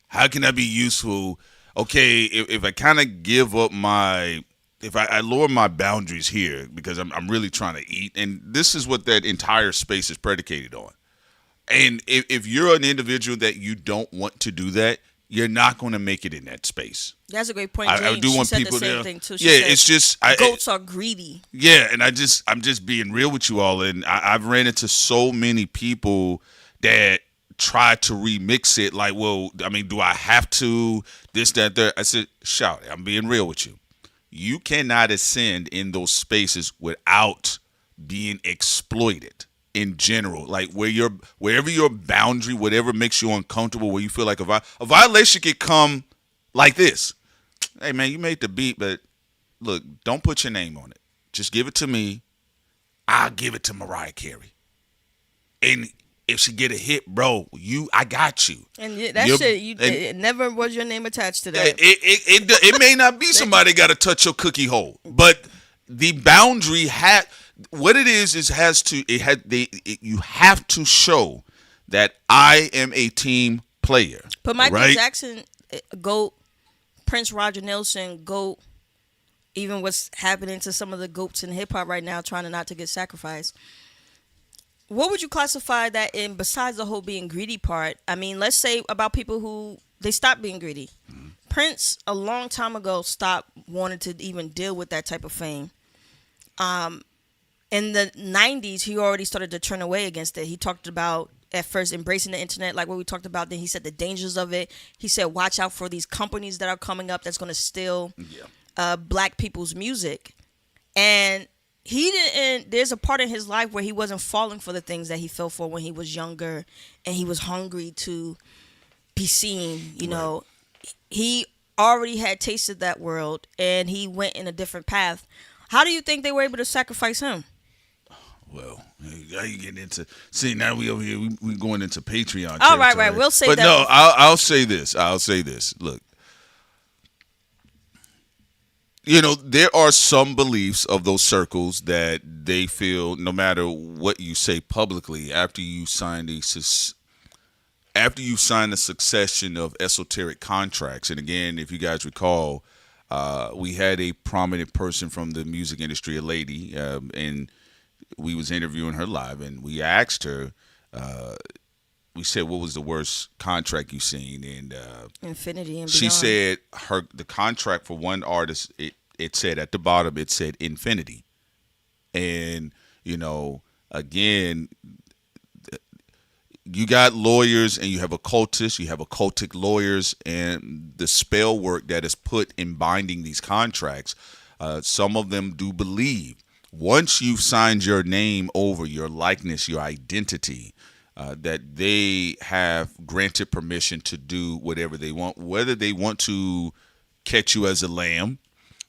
How can I be useful? Okay, if I kind of give up if I lower my boundaries here because I'm really trying to eat, and this is what that entire space is predicated on. And if you're an individual that you don't want to do that, you're not going to make it in that space. That's a great point. I do want she people said the same there. thing too. Yeah, it's just goats are greedy. Yeah, and I'm just being real with you all, and I've ran into so many people that try to remix it. Like, well, I mean, do I have to this, that, that? I said, shout it. I'm being real with you. You cannot ascend in those spaces without being exploited. In general, like wherever your boundary, whatever makes you uncomfortable, where you feel like a violation could come like this. Hey man, you made the beat, but look, don't put your name on it. Just give it to me. I'll give it to Mariah Carey. And if she get a hit, bro, I got you. And it never was your name attached to that. It may not be somebody got to touch your cookie hole, but the boundary what it is you have to show that I am a team player. But Michael right? Jackson, GOAT, Prince Roger Nelson, GOAT, even what's happening to some of the GOATs in hip hop right now, trying not to get sacrificed. What would you classify that in besides the whole being greedy part? I mean, let's say about people who they stop being greedy. Mm-hmm. Prince, a long time ago, stopped wanting to even deal with that type of fame. In the 90s, he already started to turn away against it. He talked about at first embracing the internet, like what we talked about. Then he said the dangers of it. He said, watch out for these companies that are coming up that's going to steal black people's music. And he didn't, there's a part in his life where he wasn't falling for the things that he fell for when he was younger and he was hungry to be seen. You know, he already had tasted that world and he went in a different path. How do you think they were able to sacrifice him? Well, how you getting into? See, now we over here. We going into Patreon. Oh, right. We'll say that. But no, I'll say this. Look, you know, there are some beliefs of those circles that they feel no matter what you say publicly, after you sign a succession of esoteric contracts, and again, if you guys recall, we had a prominent person from the music industry, a lady, and we was interviewing her live, and we asked her, we said, what was the worst contract you seen? And Infinity and she beyond. said the contract for one artist, it said at the bottom, it said Infinity. And, you know, again, you got lawyers and you have occultists, you have occultic lawyers, and the spell work that is put in binding these contracts, some of them do believe once you've signed your name over, your likeness, your identity, that they have granted permission to do whatever they want, whether they want to catch you as a lamb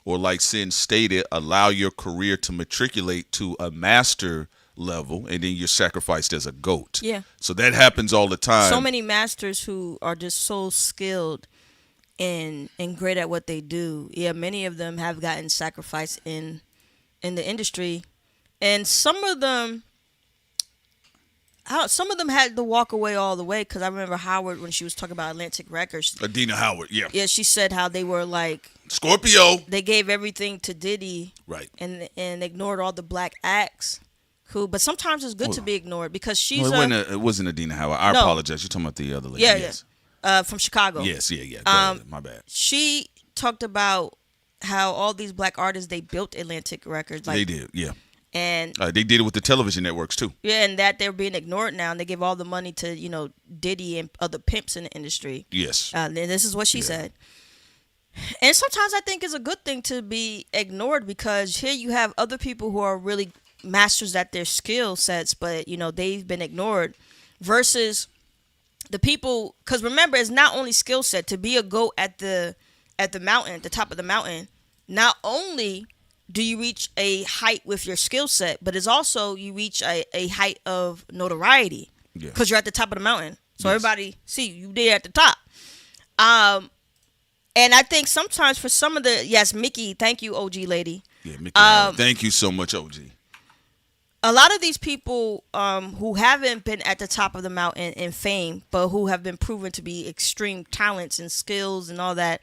or, like Sin stated, allow your career to matriculate to a master level, and then you're sacrificed as a goat. Yeah. So that happens all the time. So many masters who are just so skilled and great at what they do. Yeah, many of them have gotten sacrificed in the industry, and some of them had to walk away all the way, because I remember Howard, when she was talking about Atlantic Records, Adina Howard, yeah, she said how they were like Scorpio. They gave everything to Diddy, right, and ignored all the black acts. But sometimes it's good to be ignored, because she's it wasn't Adina Howard. I apologize. You're talking about the other lady. Yeah. From Chicago. Yes, yeah. My bad. She talked about how all these black artists, they built Atlantic Records. Like, they did, yeah. And they did it with the television networks too. Yeah, and that they're being ignored now, and they give all the money to, you know, Diddy and other pimps in the industry. Yes. And this is what she said. And sometimes I think it's a good thing to be ignored, because here you have other people who are really masters at their skill sets, but, you know, they've been ignored, versus the people, because remember, it's not only skill set. To be a GOAT at the mountain, at the top of the mountain, not only do you reach a height with your skill set, but it's also you reach a height of notoriety, because you're at the top of the mountain. So everybody see you there at the top. And I think sometimes for some of the, Mickey, thank you, OG lady. Yeah, Mickey, thank you so much, OG. a lot of these people who haven't been at the top of the mountain in fame, but who have been proven to be extreme talents and skills and all that,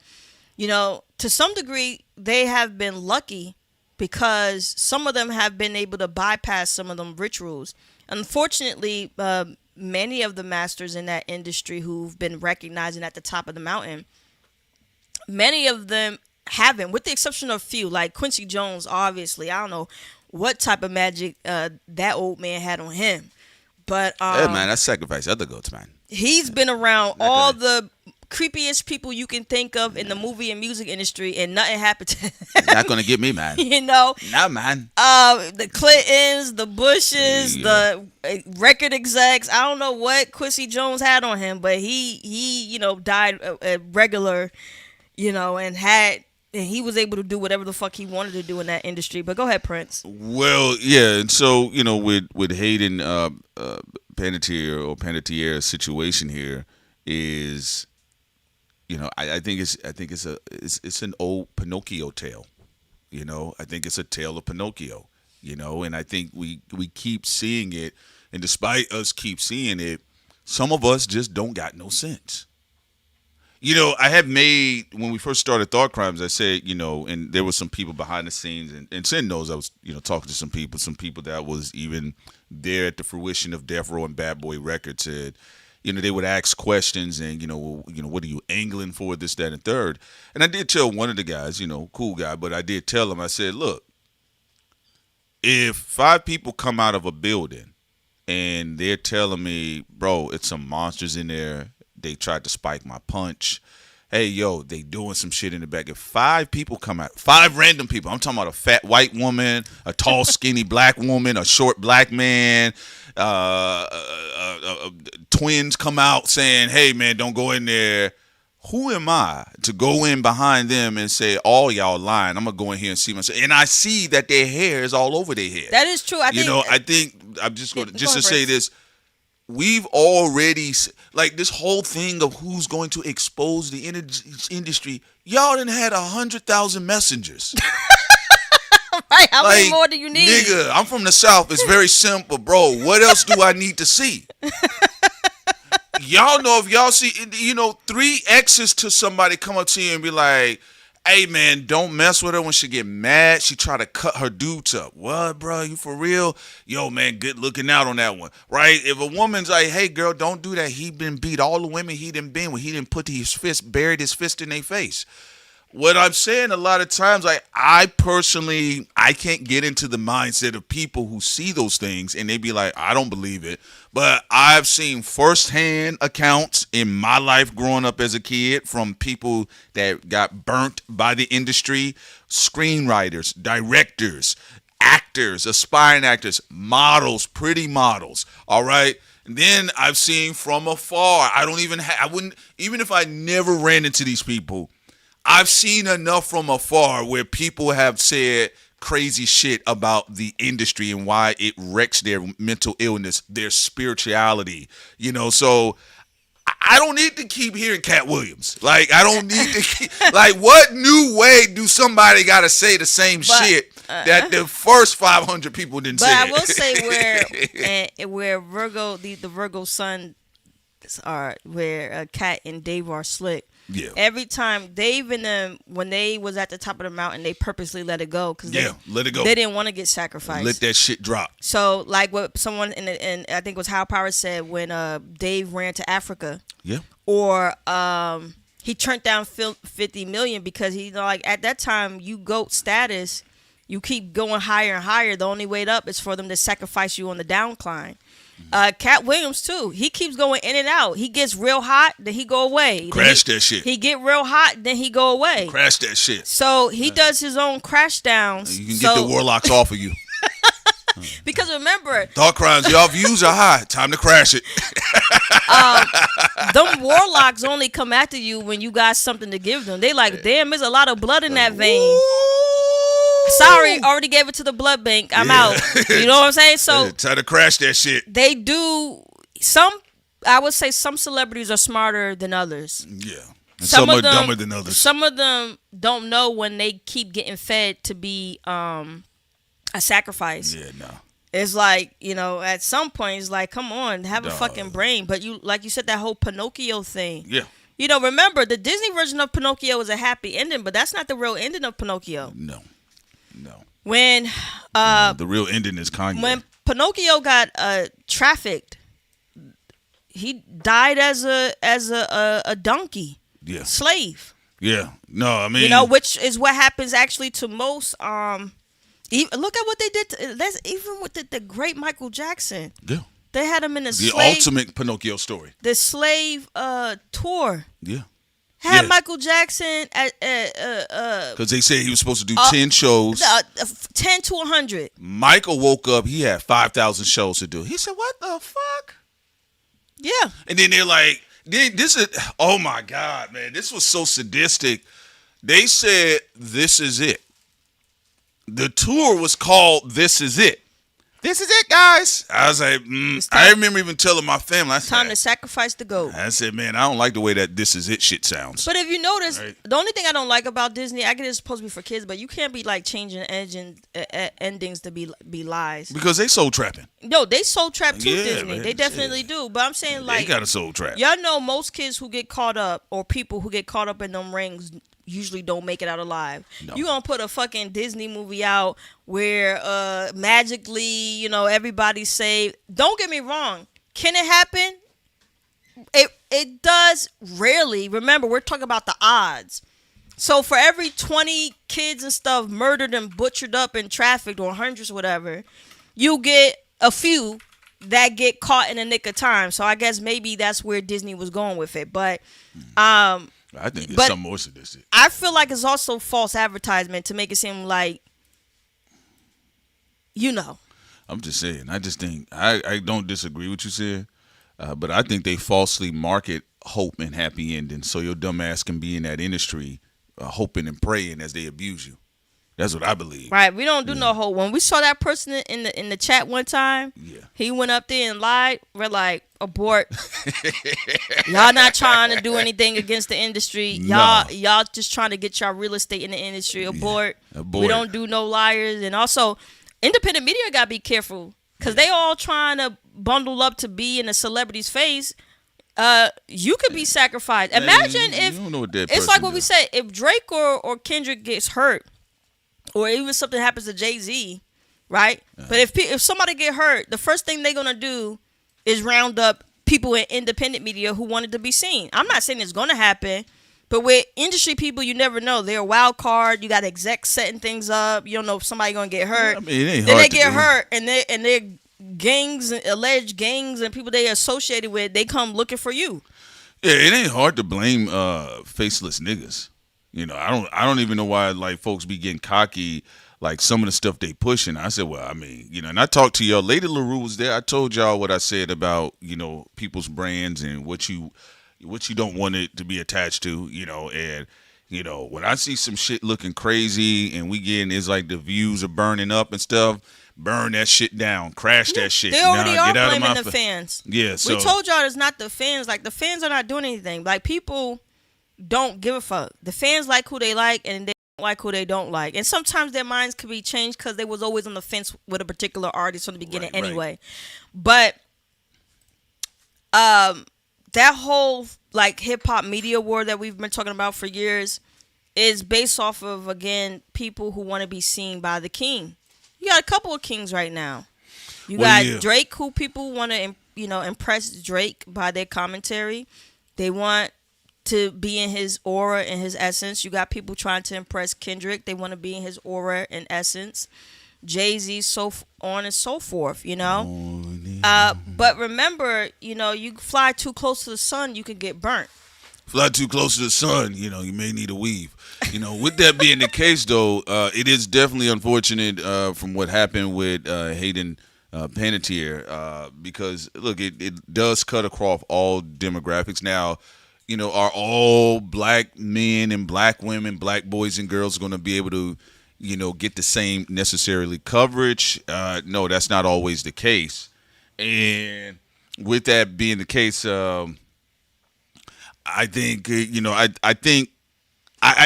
you know, to some degree, they have been lucky because some of them have been able to bypass some of them rituals. Unfortunately, many of the masters in that industry who've been recognized and at the top of the mountain, many of them haven't, with the exception of a few, like Quincy Jones, obviously. I don't know what type of magic that old man had on him. But yeah, man, that's sacrifice other goats, man. He's been around all the creepiest people you can think of in the movie and music industry, and nothing happened to him. Not gonna get me, man. You know, nah, man. The Clintons, the Bushes, the record execs. I don't know what Quincy Jones had on him, but he you know, died a regular, you know, and he was able to do whatever the fuck he wanted to do in that industry. But go ahead, Prince. Well, yeah, and so, you know, with Hayden Panettiere or Panettiere situation here is, you know, I think it's an old Pinocchio tale. You know, I think it's a tale of Pinocchio. You know, and I think we keep seeing it, and despite us keep seeing it, some of us just don't got no sense. You know, I have made, when we first started Thought Crimes, I said, you know, and there were some people behind the scenes, and Sin knows I was, you know, talking to some people that was even there at the fruition of Death Row and Bad Boy Records. Said, you know, they would ask questions and, you know, what are you angling for, this, that, and third. And I did tell one of the guys, you know, cool guy, but I did tell him, I said, look, if 5 people come out of a building and they're telling me, bro, it's some monsters in there, they tried to spike my punch, hey, yo, they doing some shit in the back. If 5 people come out, 5 random people, I'm talking about a fat white woman, a tall, skinny black woman, a short black man, twins come out saying, hey, man, don't go in there. Who am I to go in behind them and say, all y'all lying? I'm going to go in here and see myself. And I see that their hair is all over their head. That is true. I think I'm just going to say this. We've already, like, this whole thing of who's going to expose the industry, y'all done had 100,000 messengers. Right, how many more do you need? Nigga, I'm from the South. It's very simple, bro. What else do I need to see? Y'all know, if y'all see, you know, 3 exes to somebody come up to you and be like, hey, man, don't mess with her when she get mad. She try to cut her dudes up. What, bro? You for real? Yo, man, good looking out on that one, right? If a woman's like, hey, girl, don't do that. He been beat all the women he done been with. He didn't put his fist, buried his fist in their face. What I'm saying a lot of times, like, I can't get into the mindset of people who see those things and they be like, I don't believe it. But I've seen firsthand accounts in my life growing up as a kid from people that got burnt by the industry, screenwriters, directors, actors, aspiring actors, models, pretty models, all right? And then I've seen from afar, I wouldn't, even if I never ran into these people, I've seen enough from afar where people have said crazy shit about the industry and why it wrecks their mental illness, their spirituality, you know. So I don't need to keep hearing Cat Williams. Like, I don't need to keep, like, what new way do somebody got to say the same shit that the first 500 people didn't say? But I will say where Virgo, the Virgo sun are, where Cat and Dave are slick. Yeah. Every time Dave and them, when they was at the top of the mountain, they purposely let it go because let it go. They didn't want to get sacrificed. Let that shit drop. So, like what someone in I think it was How Power said when Dave ran to Africa. Yeah. Or he turned down 50 million because he, you know, like, at that time, you GOAT status, you keep going higher and higher. The only way up is for them to sacrifice you on the downcline. Cat Williams too. He keeps going in and out. He gets real hot, then he go away. Crash that shit. He get real hot, then he go away. Crash that shit. So he does his own crash downs. You can get the warlocks off of you. Because remember, Thought Crimes, y'all views are high. Time to crash it. them warlocks only come after you when you got something to give them. They like, damn, there's a lot of blood in that vein. Sorry, already gave it to the blood bank. I'm out. You know what I'm saying? So try to crash that shit. They do I would say some celebrities are smarter than others. Yeah. And some are dumber than others. Some of them don't know when they keep getting fed to be a sacrifice. Yeah, no. It's like, at some point, it's like, come on, have a fucking brain. But like you said, that whole Pinocchio thing. Yeah. Remember, the Disney version of Pinocchio was a happy ending, but that's not the real ending of Pinocchio. No. When the real ending is Kanye. When Pinocchio got trafficked, he died as a donkey. Yeah. Slave. Yeah. No, I mean, which is what happens actually to most. Look at what they did. That's even with the great Michael Jackson. Yeah. They had him in the ultimate Pinocchio story. The slave tour. Yeah. Had Michael Jackson at because they said he was supposed to do 10 shows. 10 to 100. Michael woke up. He had 5,000 shows to do. He said, "What the fuck?" Yeah. And then they're like, "This is oh my god, man! This was so sadistic." They said, "This is it." The tour was called "This Is It." This is it, guys. I was like, I remember even telling my family, I said, time to sacrifice the goat. I said, man, I don't like the way that "This Is It" shit sounds. But if you notice, the only thing I don't like about Disney, I get it's supposed to be for kids, but you can't be like changing endings to be lies. Because they soul trapping. No, they soul trap too, Yeah, Disney. man, they definitely do. But I'm saying they got a soul trap. Y'all know most kids who get caught up, or people who get caught up in them rings, usually don't make it out alive. No. You gonna put a fucking Disney movie out where magically, everybody's saved. Don't get me wrong. Can it happen? It does rarely. Remember, we're talking about the odds. So for every 20 kids and stuff murdered and butchered up and trafficked, or hundreds, whatever, you get a few that get caught in the nick of time. So I guess maybe that's where Disney was going with it. But I think it's something more sadistic. I feel like it's also false advertisement to make it seem like, I'm just saying. I just think I don't disagree with you saying, but I think they falsely market hope and happy endings so your dumb ass can be in that industry hoping and praying as they abuse you. That's what I believe. Right. We don't do no hope. When we saw that person in the chat one time, he went up there and lied. We're like, abort. Y'all not trying to do anything against the industry. Y'all just trying to get y'all real estate in the industry. Abort. We don't do no liars. And also, independent media got to be careful because they all trying to bundle up to be in a celebrity's face. You could be sacrificed. Imagine if you don't know what that it's like what we said. If Drake or Kendrick gets hurt, or even something happens to Jay-Z, right? But if somebody get hurt, the first thing they're gonna do is round up people in independent media who wanted to be seen. I'm not saying it's gonna happen, but with industry people, you never know. They're a wild card. You got execs setting things up. You don't know if somebody gonna get hurt. I mean, it ain't then hard they to get do. hurt, and their gangs, alleged gangs, and people they associated with, they come looking for you. Yeah, it ain't hard to blame faceless niggas. I don't even know why like folks be getting cocky like some of the stuff they pushing. I said, well, I mean, and I talked to y'all. Lady LaRue was there. I told y'all what I said about people's brands and what you don't want it to be attached to. And when I see some shit looking crazy and we getting it's like the views are burning up and stuff. Burn that shit down. Crash that shit. They already are blaming the fans. Yeah, so we told y'all it's not the fans. Like the fans are not doing anything. Like people don't give a fuck. The fans like who they like and they don't like who they don't like. And sometimes their minds could be changed because they was always on the fence with a particular artist from the beginning anyway. But that whole like hip hop media war that we've been talking about for years is based off of, again, people who want to be seen by the king. You got a couple of kings right now. You got Drake, who people want to impress Drake by their commentary. They want to be in his aura and his essence. You got people trying to impress Kendrick. They want to be in his aura and essence. Jay-Z, so on and so forth, But remember, you fly too close to the sun, you could get burnt. Fly too close to the sun, you may need a weave. With that being the case, though, it is definitely unfortunate from what happened with HAYDEN Panettiere because, look, it does cut across all demographics. Now, are all black men and black women, black boys and girls going to be able to, get the same necessarily coverage? No, that's not always the case. And with that being the case, I think,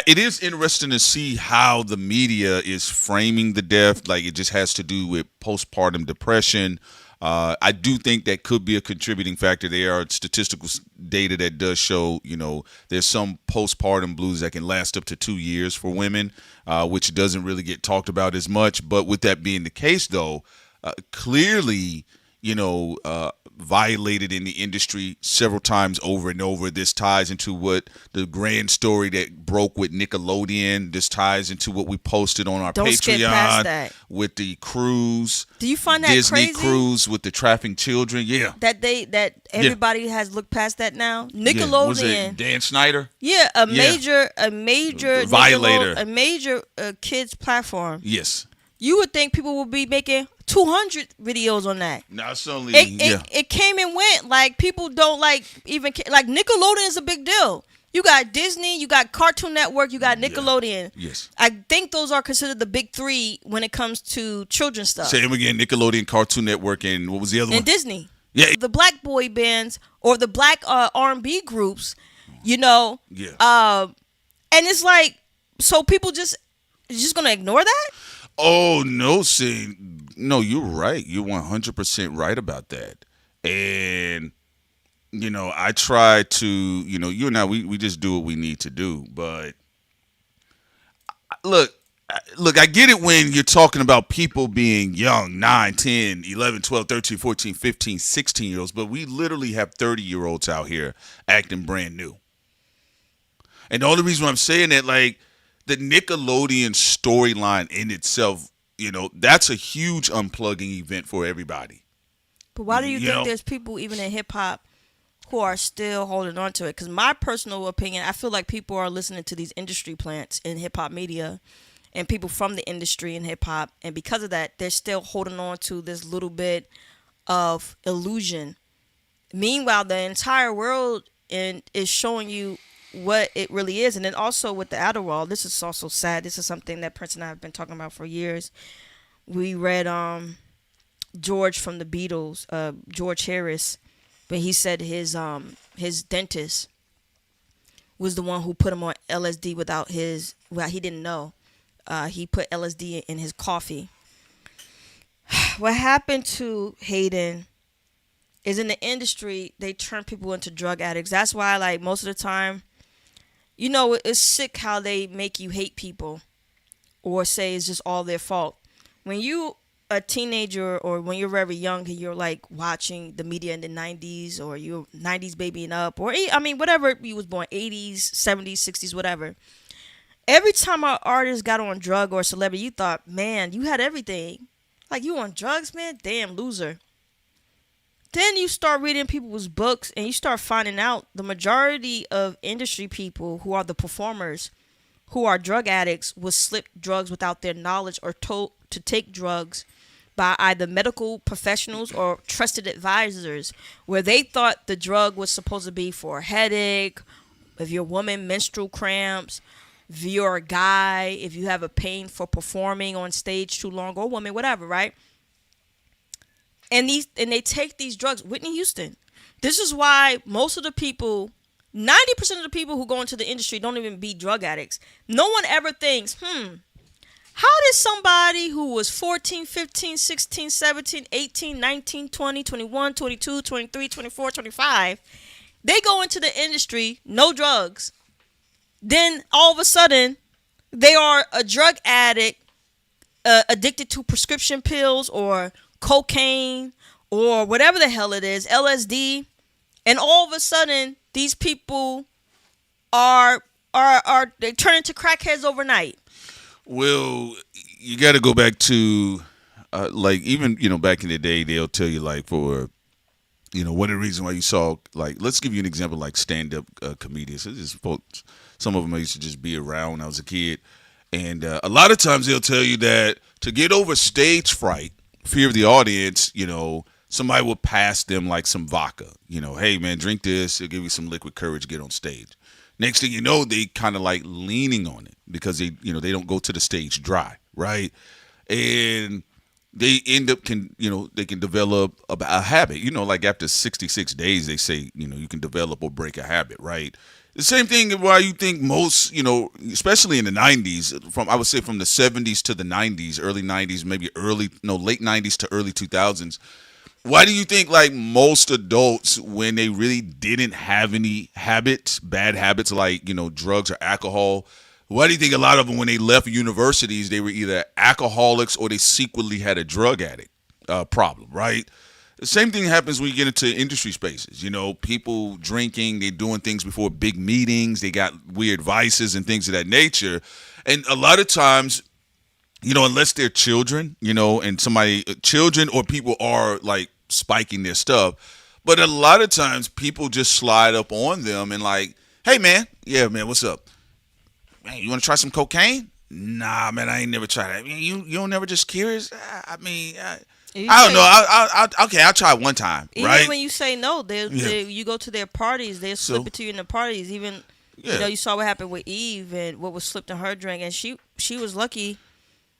it is interesting to see how the media is framing the death. Like it just has to do with postpartum depression. I do think that could be a contributing factor. There are statistical data that does show, there's some postpartum blues that can last up to 2 years for women, which doesn't really get talked about as much. But with that being the case, though, clearly, violated in the industry several times over and over. This ties into what the grand story that broke with Nickelodeon. This ties into what we posted on our Don't skip past that. Patreon with the cruise. Do you find that Disney crazy? cruise with the trafficking children? Yeah. That everybody has looked past that now. Yeah. Nickelodeon. Was it Dan Snyder? Yeah, a major Violator. a major kids platform. Yes. You would think people would be making 200 videos on that. No, it's only It came and went. Like people don't like Nickelodeon is a big deal. You got Disney, you got Cartoon Network, you got Nickelodeon. Yes. I think those are considered the big three when it comes to children's stuff. Say him again: Nickelodeon, Cartoon Network, and what was the other one? And Disney. Yeah. The black boy bands or the black R&B groups, Yeah. And it's like, so people just gonna ignore that? Oh no, no, you're right. You're 100% right about that. And I try to, you and I, we just do what we need to do. But look, I get it when you're talking about people being young, 9, 10, 11, 12, 13, 14, 15, 16-year-olds. But we literally have 30-year-olds out here acting brand new. And the only reason why I'm saying that, like, the Nickelodeon storyline in itself, that's a huge unplugging event for everybody. But why do you think there's people even in hip hop who are still holding on to it? Because my personal opinion, I feel like people are listening to these industry plants in hip hop media and people from the industry in hip hop. And because of that, they're still holding on to this little bit of illusion. Meanwhile, the entire world is showing you what it really is. And then also with the Adderall, this is also sad. This is something that Prince and I have been talking about for years. We read George from the Beatles, George Harris, but he said his dentist was the one who put him on LSD he didn't know. He put LSD in his coffee. What happened to Hayden is in the industry, they turn people into drug addicts. That's why, like, most of the time, it's sick how they make you hate people or say it's just all their fault. When you a teenager or when you're very young and you're like watching the media in the 90s or you're 90s baby and up or whatever you was born, 80s, 70s, 60s, whatever. Every time an artist got on drug or celebrity, you thought, man, you had everything. Like, you on drugs, man? Damn loser. Then you start reading people's books and you start finding out the majority of industry people who are the performers, who are drug addicts, was slipped drugs without their knowledge or told to take drugs by either medical professionals or trusted advisors, where they thought the drug was supposed to be for a headache, if you're a woman, menstrual cramps, if you're a guy, if you have a pain for performing on stage too long, or a woman, whatever, right? And they take these drugs. Whitney Houston. This is why most of the people, 90% of the people who go into the industry don't even be drug addicts. No one ever thinks, how did somebody who was 14, 15, 16, 17, 18, 19, 20, 21, 22, 23, 24, 25, they go into the industry, no drugs. Then all of a sudden, they are a drug addict, addicted to prescription pills or cocaine or whatever the hell it is, LSD, and all of a sudden these people are they turn into crackheads overnight. Well, you got to go back to even back in the day, they'll tell you like for one of the reasons why you saw, like, let's give you an example, like stand-up comedians. Some of them I used to just be around when I was a kid, and a lot of times they'll tell you that to get over stage fright, fear of the audience, somebody will pass them like some vodka. Hey man, drink this. It'll give you some liquid courage. Get on stage. Next thing you know, they kind of like leaning on it because they don't go to the stage dry, right? And they end up they can develop a habit. Like after 66 days, they say you can develop or break a habit, right? The same thing why you think most, especially in the 90s, I would say from the 70s to the 90s, early 90s, maybe late 90s to early 2000s. Why do you think like most adults, when they really didn't have any bad habits like, drugs or alcohol, why do you think a lot of them, when they left universities, they were either alcoholics or they secretly had a drug addict problem, right? The same thing happens when you get into industry spaces. People drinking, they're doing things before big meetings, they got weird vices and things of that nature. And a lot of times, unless they're children, and children or people are like spiking their stuff. But a lot of times people just slide up on them and like, hey, man, yeah, man, what's up? Man, you want to try some cocaine? Nah, man, I ain't never tried that. You don't never just curious? I don't know. I'll try one time, right? Even when you say no, you go to their parties, they'll slip it to you in the parties. Even, you saw what happened with Eve and what was slipped in her drink. And she was lucky.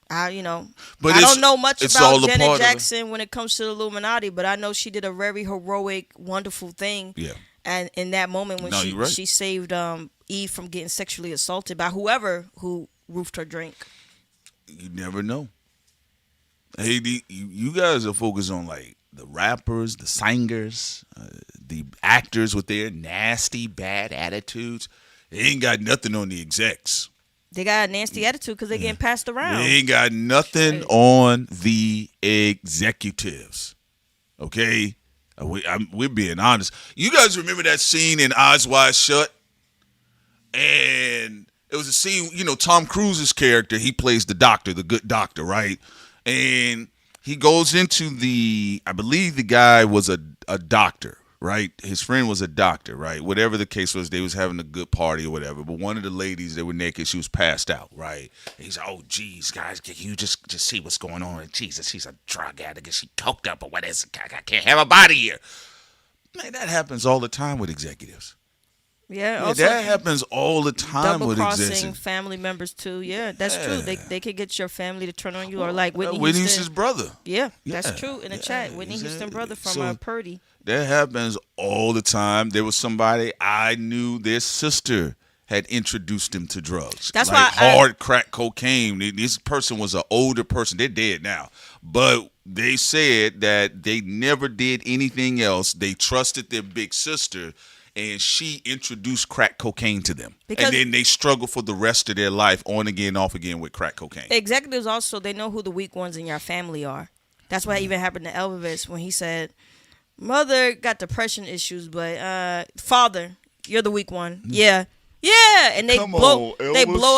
But I don't know much about Janet Jackson when it comes to the Illuminati, but I know she did a very heroic, wonderful thing. Yeah. And in that moment when she saved Eve from getting sexually assaulted by whoever who roofed her drink. You never know. Hey, you guys are focused on like the rappers, the singers, the actors with their nasty, bad attitudes. They ain't got nothing on the execs. They got a nasty attitude because they're getting passed around. They ain't got nothing on the executives. Okay? We're being honest. You guys remember that scene in Eyes Wide Shut? And it was a scene, Tom Cruise's character, he plays the doctor, the good doctor, right? And he goes into I believe the guy was a doctor, right? His friend was a doctor, right? Whatever the case was, they was having a good party or whatever. But one of the ladies that were naked, she was passed out, right? And he's like, oh, geez, guys, can you just see what's going on? And Jesus, she's a drug addict. Is she coked up or what is it? I can't have a body here. Man, that happens all the time with executives. Yeah, also that happens all the time with double-crossing executives. family members too. Yeah, that's true. They could get your family to turn on you, or like Whitney Houston's brother. Yeah, that's true. In the chat, Whitney Houston brother from Purdy. That happens all the time. There was somebody I knew, their sister had introduced him to drugs. That's like why hard crack cocaine. This person was an older person. They're dead now, but they said that they never did anything else. They trusted their big sister. And she introduced crack cocaine to them. And then they struggle for the rest of their life, on again, off again with crack cocaine. Executives also, they know who the weak ones in your family are. That's what even happened to Elvis when he said, mother got depression issues, but father, you're the weak one. Yeah. Yeah. And they blow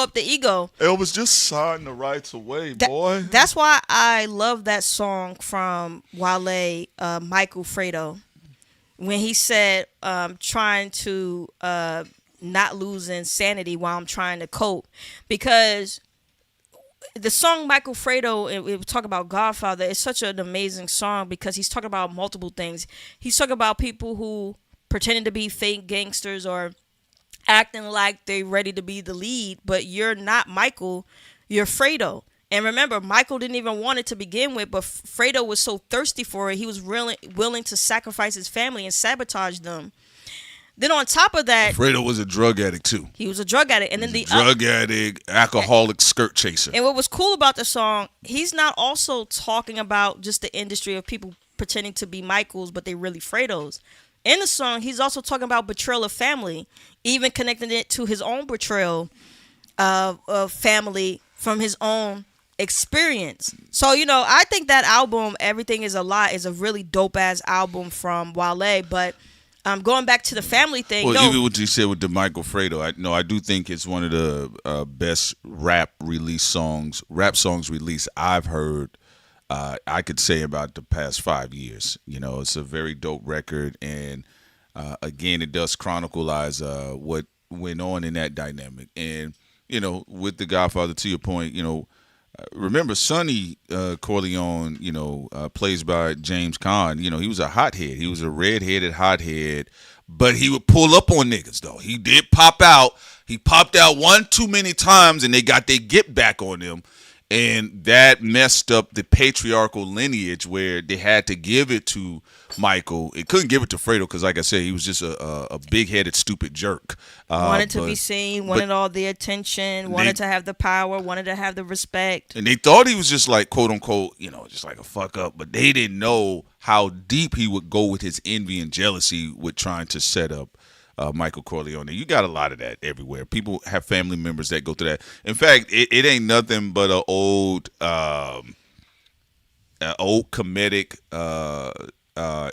up the ego. Elvis, just sign the rights away, boy. That's why I love that song from Wale, Michael Fredo. When he said, trying to not lose insanity while I'm trying to cope. Because the song Michael Fredo, we talk about Godfather, is such an amazing song because he's talking about multiple things. He's talking about people who pretending to be fake gangsters or acting like they're ready to be the lead, but you're not Michael, you're Fredo. And remember, Michael didn't even want it to begin with, but Fredo was so thirsty for it, he was really willing to sacrifice his family and sabotage them. Then on top of that, Fredo was a drug addict too. He was a drug addict, and then the drug addict, alcoholic, skirt chaser. And what was cool about the song, he's not also talking about just the industry of people pretending to be Michaels, but they really Fredos. In the song, he's also talking about betrayal of family, even connecting it to his own betrayal of family from his own experience. So, I think that album, Everything Is a Lie, is a really dope ass album from Wale. But going back to the family thing, even what you said with the Michael Fredo, I do think it's one of the best rap songs released I've heard. I could say about the past 5 years. It's a very dope record, and again, it does chronicleize what went on in that dynamic. And with the Godfather, to your point, remember Sonny Corleone, plays by James Caan. He was a hothead. He was a red-headed hothead, but he would pull up on niggas, though. He did pop out. He popped out one too many times, and they got their get back on him. And that messed up the patriarchal lineage where they had to give it to Michael. It couldn't give it to Fredo because, like I said, he was just a big-headed, stupid jerk. Wanted to be seen, wanted all the attention, wanted to have the power, wanted to have the respect. And they thought he was just like, quote-unquote, just like a fuck-up. But they didn't know how deep he would go with his envy and jealousy with trying to set up Michael Corleone. You got a lot of that everywhere. People have family members that go through that. In fact, it ain't nothing but an old comedic.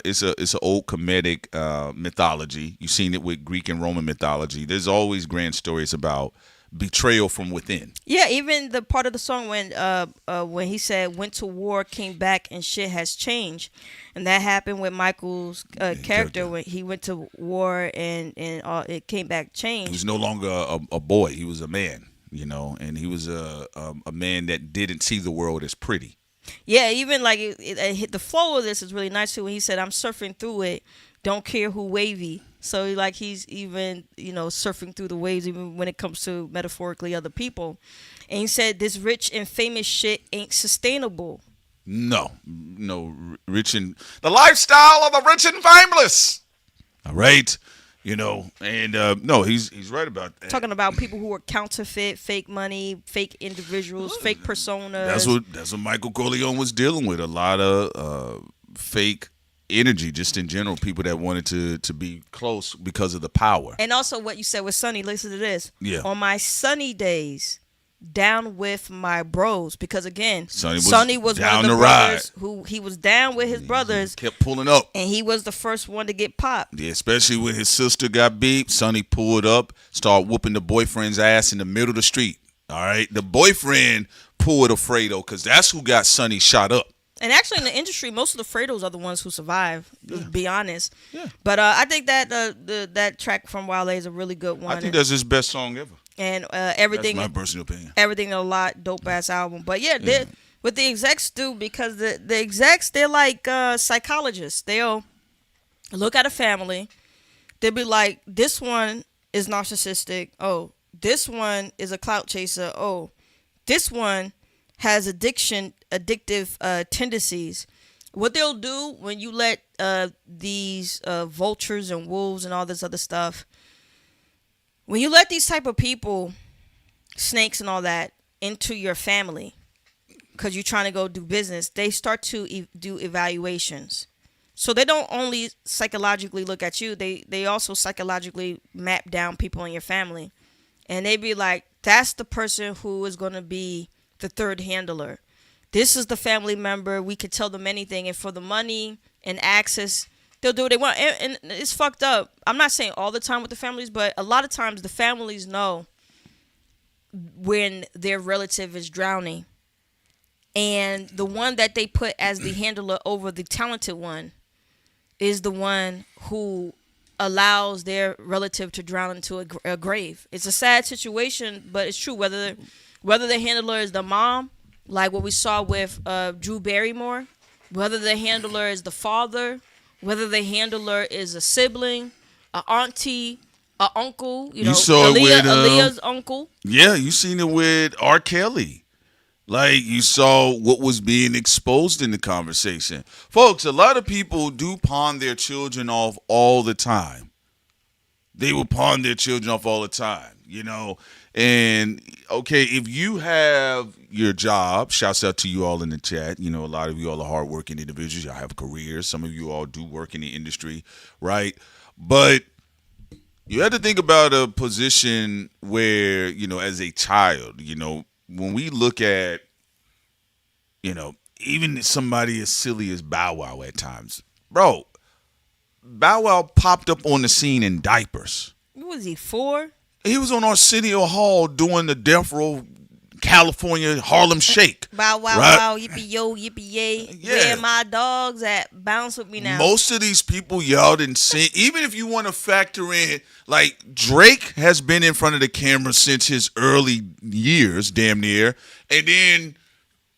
It's an old comedic mythology. You've seen it with Greek and Roman mythology. There's always grand stories about betrayal from within. Yeah, even the part of the song when he said went to war, came back, and shit has changed, and that happened with Michael's character when he went to war and it came back changed. He was no longer a boy; he was a man, and he was a man that didn't see the world as pretty. Yeah, even like the flow of this is really nice too. When he said, "I'm surfing through it, don't care who wavy." So like he's even surfing through the waves, even when it comes to metaphorically other people. And he said, "This rich and famous shit ain't sustainable." No, rich and the lifestyle of the rich and famous. All right, and no, he's right about that. Talking about people who are counterfeit, fake money, fake individuals, fake personas. That's what Michael Corleone was dealing with. A lot of fake energy, just in general, people that wanted to be close because of the power. And also what you said with Sonny, listen to this. Yeah. On my sunny days, down with my bros, because again, Sonny was one of the brothers who he was down with his brothers. He kept pulling up. And he was the first one to get popped. Yeah, especially when his sister got beat. Sonny pulled up, started whooping the boyfriend's ass in the middle of the street. All right. The boyfriend pulled a Fredo because that's who got Sonny shot up. And actually, in the industry, most of the Fredos are the ones who survive. To be honest. Yeah. But I think that that track from Wale is a really good one. I think that's his best song ever. And everything. That's my personal opinion. Everything a lot dope ass album. But yeah, what the execs do, because the execs, they're like psychologists. They'll look at a family. They'll be like, this one is narcissistic. Oh, this one is a clout chaser. Oh, this one has addictive tendencies. What they'll do when you let these vultures and wolves and all this other stuff, when you let these type of people, snakes and all that, into your family, because you're trying to go do business, they start to do evaluations. So they don't only psychologically look at you, they also psychologically map down people in your family. And they be like, that's the person who is going to be the third handler. This is the family member. We could tell them anything. And for the money and access, they'll do what they want. And it's fucked up. I'm not saying all the time with the families, but a lot of times the families know when their relative is drowning. And the one that they put as the handler over the talented one is the one who allows their relative to drown into a grave. It's a sad situation, but it's true. Whether the handler is the mom, like what we saw with Drew Barrymore, whether the handler is the father, whether the handler is a sibling, a auntie, a uncle, you saw Aaliyah's uncle. Yeah, you seen it with R. Kelly. Like, you saw what was being exposed in the conversation. Folks, a lot of people do pawn their children off all the time. They will pawn their children off all the time, And, okay, if you have your job, shouts out to you all in the chat. A lot of you all are hardworking individuals. Y'all have careers. Some of you all do work in the industry, right? But you have to think about a position where, as a child, when we look at, even somebody as silly as Bow Wow at times. Bro, Bow Wow popped up on the scene in diapers. What was he, 4? He was on Arsenio Hall doing the Death Row California Harlem Shake. Bow wow right? wow, yippee yo, yippee yay. Yeah. Where my dogs at? Bounce with me now. Most of these people y'all didn't see. Even if you want to factor in, like, Drake has been in front of the camera since his early years, damn near. And then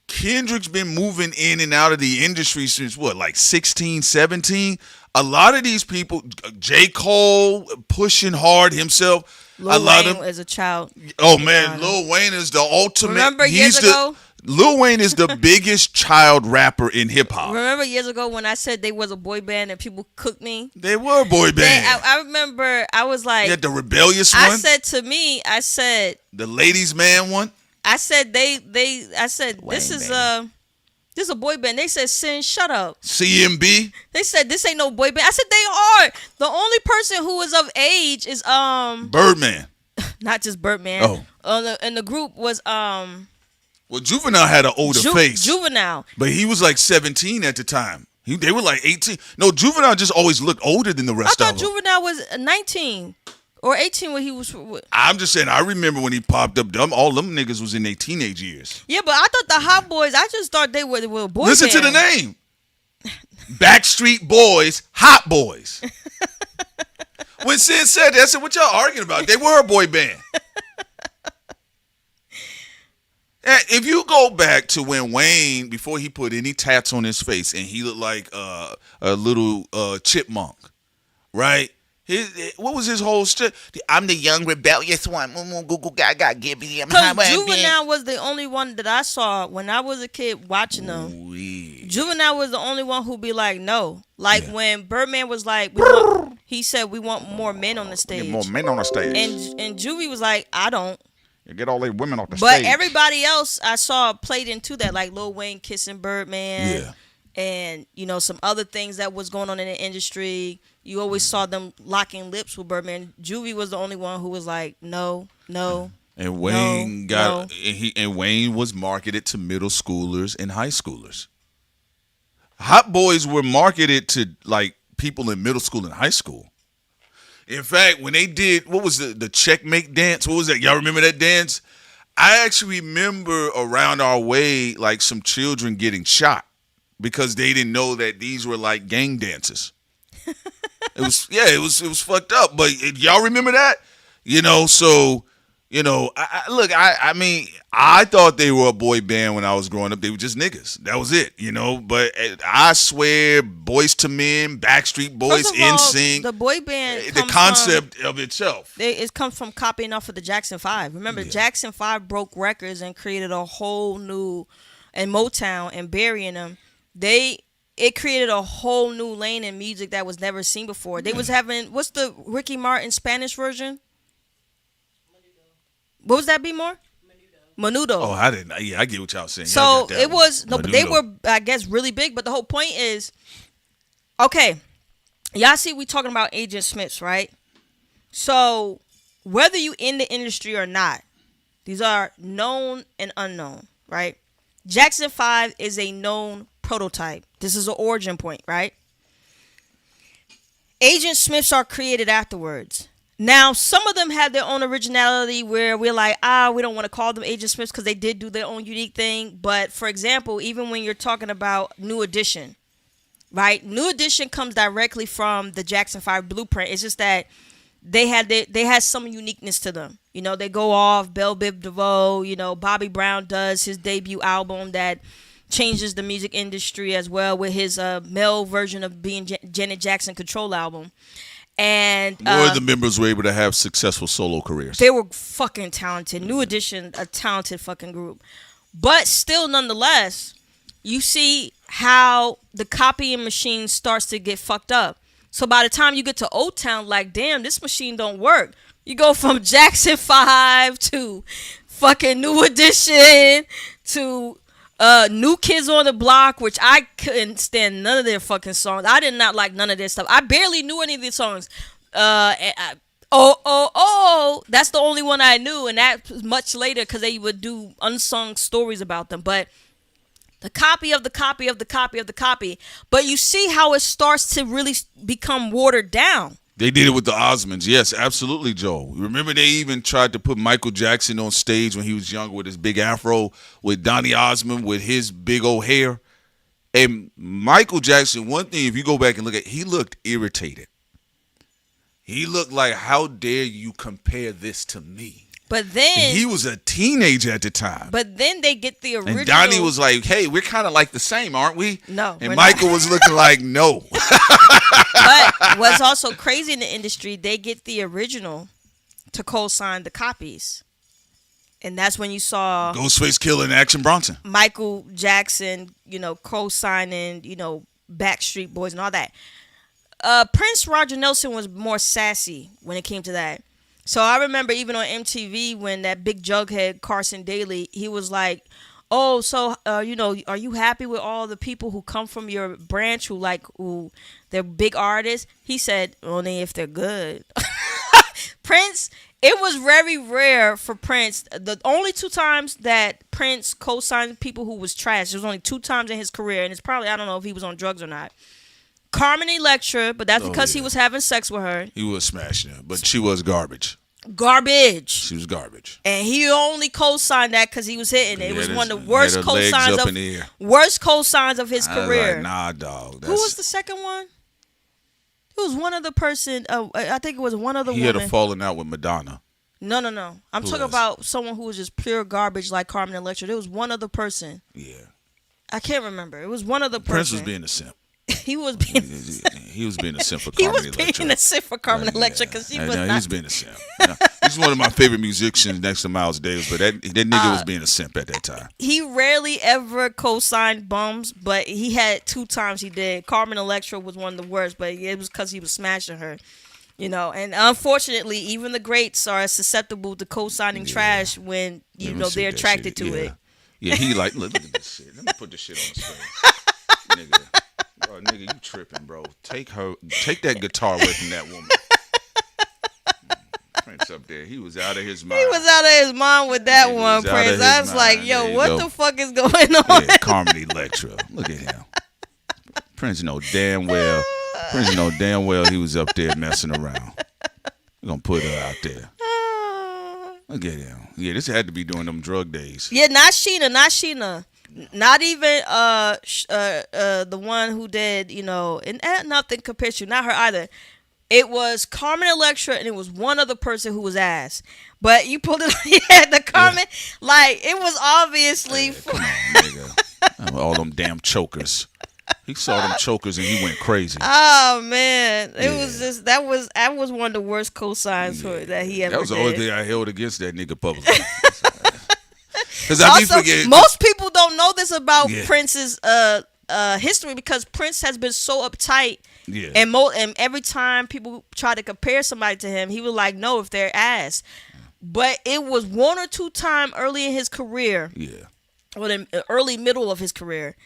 Kendrick's been moving in and out of the industry since what, like 16, 17? A lot of these people, J. Cole pushing hard himself. Lil Wayne as a child. Oh man, Lil Wayne is the ultimate. Remember years ago? Lil Wayne is the biggest child rapper in hip hop. Remember years ago when I said they was a boy band and people cooked me? They were a boy band. I remember I was like, You had the rebellious one. I said the ladies man one. I said this is a boy band. They said, Sin, shut up. CMB. They said this ain't no boy band. I said they are. The only person who is of age is Birdman. not just Birdman. Oh. And the group was Well, Juvenile had an older face. Juvenile. But he was like 17 at the time. They were like 18. No, Juvenile just always looked older than the rest I of thought them. Juvenile was 19 or 18 when he was. I'm just saying, I remember when he popped up, all them niggas was in their teenage years. Yeah, but I thought the Hot Boys, I just thought they were a boy Listen band. to the name. Backstreet Boys, Hot Boys. When Sin said that, I said, what y'all arguing about? They were a boy band. And if you go back to when Wayne, before he put any tats on his face, and he looked like a little chipmunk, right? What was his whole shit? I'm the young rebellious one. Because Juvenile was the only one that I saw when I was a kid watching them. Juvenile was the only one who'd be like, no. Like when Birdman was like, he said we want more men on the stage. Get more men on the stage. And Juvie was like, I don't. You get all these women off the But stage. everybody else I saw played into that, like Lil Wayne kissing Birdman. Yeah. And, some other things that was going on in the industry. You always saw them locking lips with Birdman. Juvie was the only one who was like, no. And Wayne and Wayne was marketed to middle schoolers and high schoolers. Hot Boys were marketed to like people in middle school and high school. In fact, when they did, what was the checkmate dance? What was that? Y'all remember that dance? I actually remember around our way, like some children getting shot because they didn't know that these were like gang dances. It was fucked up. But y'all remember that? I mean, I thought they were a boy band when I was growing up. They were just niggas. That was it, But I swear, Boys to Men, Backstreet Boys, NSYNC. The boy band, the concept of itself. It comes from copying off of the Jackson 5. Remember, Jackson 5 broke records and created a whole new, and Motown and burying them. It created a whole new lane in music that was never seen before. They was having, what's the Ricky Martin Spanish version? What was that, B-More? Menudo. Oh, I didn't. Yeah, I get what y'all saying. So it was, no, but they were, I guess, really big. But the whole point is, okay, y'all see we talking about Agent Smiths, right? So whether you in the industry or not, these are known and unknown, right? Jackson 5 is a known prototype. This is an origin point, right? Agent Smiths are created afterwards. Now, some of them had their own originality where we're like, we don't want to call them Agent Smiths because they did do their own unique thing. But, for example, even when you're talking about New Edition, right? New Edition comes directly from the Jackson 5 blueprint. It's just that they had some uniqueness to them. They go off, Belle Biv DeVoe, Bobby Brown does his debut album that changes the music industry as well with his male version of being Janet Jackson Control album. And more of the members were able to have successful solo careers. They were fucking talented. New Edition, a talented fucking group. But still, nonetheless, you see how the copying machine starts to get fucked up. So by the time you get to Old Town, like, damn, this machine don't work. You go from Jackson 5 to fucking New Edition to New Kids on the Block, which I couldn't stand none of their fucking songs. I did not like none of their stuff. I barely knew any of their songs. That's the only one I knew, and that was much later because they would do unsung stories about them. But the copy of the copy of the copy of the copy. But you see how it starts to really become watered down. They did it with the Osmonds. Yes, absolutely, Joe. Remember they even tried to put Michael Jackson on stage when he was younger with his big afro with Donny Osmond with his big old hair. And Michael Jackson, one thing, if you go back and look at, he looked irritated. He looked like, how dare you compare this to me? But then and he was a teenager at the time. But then they get the original. And Donnie was like, hey, we're kind of like the same, aren't we? No. And Michael was looking like, no. But what's also crazy in the industry, they get the original to co-sign the copies. And that's when you saw Ghostface Killer and Action Bronson. Michael Jackson, co-signing, Backstreet Boys and all that. Prince Roger Nelson was more sassy when it came to that. So I remember even on MTV when that big jughead Carson Daly, he was like, "Oh, so are you happy with all the people who come from your branch who they're big artists?" He said, "Only if they're good." Prince, it was very rare for Prince. The only 2 times that Prince co-signed people who was trash, there was only 2 times in his career, and it's probably, I don't know if he was on drugs or not. Carmen Electra, but that's because he was having sex with her. He was smashing her, but she was garbage. Garbage. She was garbage. And he only co-signed that because he was hitting it. It was one of the worst co-signs of his career. Like, nah, dog. Who was the second one? It was one other person. I think it was one other woman. He had a falling out with Madonna. No. I'm talking about someone who was just pure garbage like Carmen Electra. There was one other person. Yeah. I can't remember. It was one other person. Prince was being a simp. He was being a simp for Carmen Electra. He was being a simp for Carmen Electra because he was not. He was being a simp. He's one of my favorite musicians next to Miles Davis, but that nigga was being a simp at that time. He rarely ever co-signed bums, but he had 2 times he did. Carmen Electra was one of the worst, but it was because he was smashing her. And unfortunately, even the greats are susceptible to co-signing trash when they're attracted to it. Yeah, he look at this shit. Let me put this shit on the screen. Nigga, you tripping, bro. Take that guitar away from that woman. Prince up there, he was out of his mind. He was out of his mind with that one, Prince. I was like, yo, what the fuck is going on? Yeah, Carmen Electra. Look at him. Prince know damn well he was up there messing around. We're going to put her out there. Look at him. Yeah, this had to be during them drug days. Yeah, not Sheena. Not even the one who did, and nothing compared to, not her either. It was Carmen Electra, and it was one other person who was ass. But you pulled it, the Carmen, it was obviously. Come on, nigga. All them damn chokers. He saw them chokers and he went crazy. Oh man, it was just that was one of the worst cosigns that he ever did. That was the only thing I held against that nigga publicly. Most people don't know this about Prince's history because Prince has been so uptight. Yeah. And every time people try to compare somebody to him, he was like, "No, if they're ass." But it was 1 or 2 times early in his career, or the early middle of his career,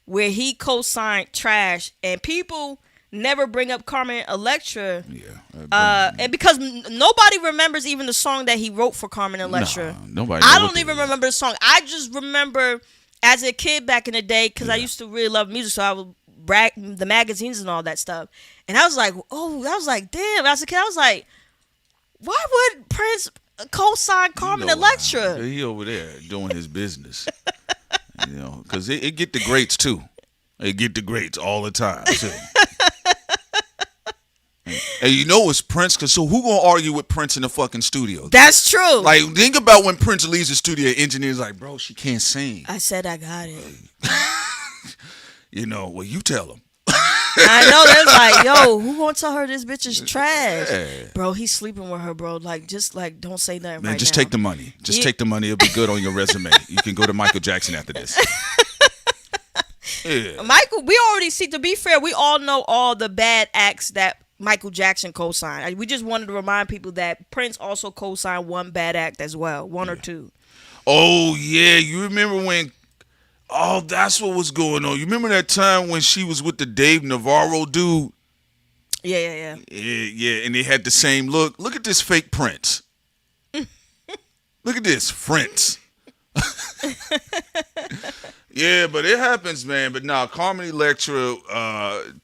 where he co-signed trash, and people never bring up Carmen Electra. And because nobody remembers even the song that he wrote for Carmen Electra. Nobody. I don't even remember the song. I just remember as a kid back in the day, because I used to really love music, so I would brag the magazines and all that stuff. And I was like, damn. As a kid, I was like, why would Prince co-sign Carmen Electra? He over there doing his business. Because it get the greats too. It get the greats all the time too. And it's Prince, because so who gonna argue with Prince in the fucking studio? That's true. Like, think about when Prince leaves the studio, engineer's like, bro, she can't sing. I said I got it. Well, you tell him. I know, that's like, yo, who gonna tell her this bitch is trash? Bro, he's sleeping with her, bro. Just don't say nothing. Man, right just now. take the money. Take the money. It'll be good on your resume. You can go to Michael Jackson after this. Michael, we already see, to be fair, we all know all the bad acts that Michael Jackson co-signed. We just wanted to remind people that Prince also co-signed one bad act as well, one or two. Oh, yeah. You remember when... Oh, that's what was going on. You remember that time when she was with the Dave Navarro dude? Yeah. Yeah, and they had the same look. Look at this fake Prince. Look at this, Prince. Yeah, but it happens, man. But no, Carmen Electra,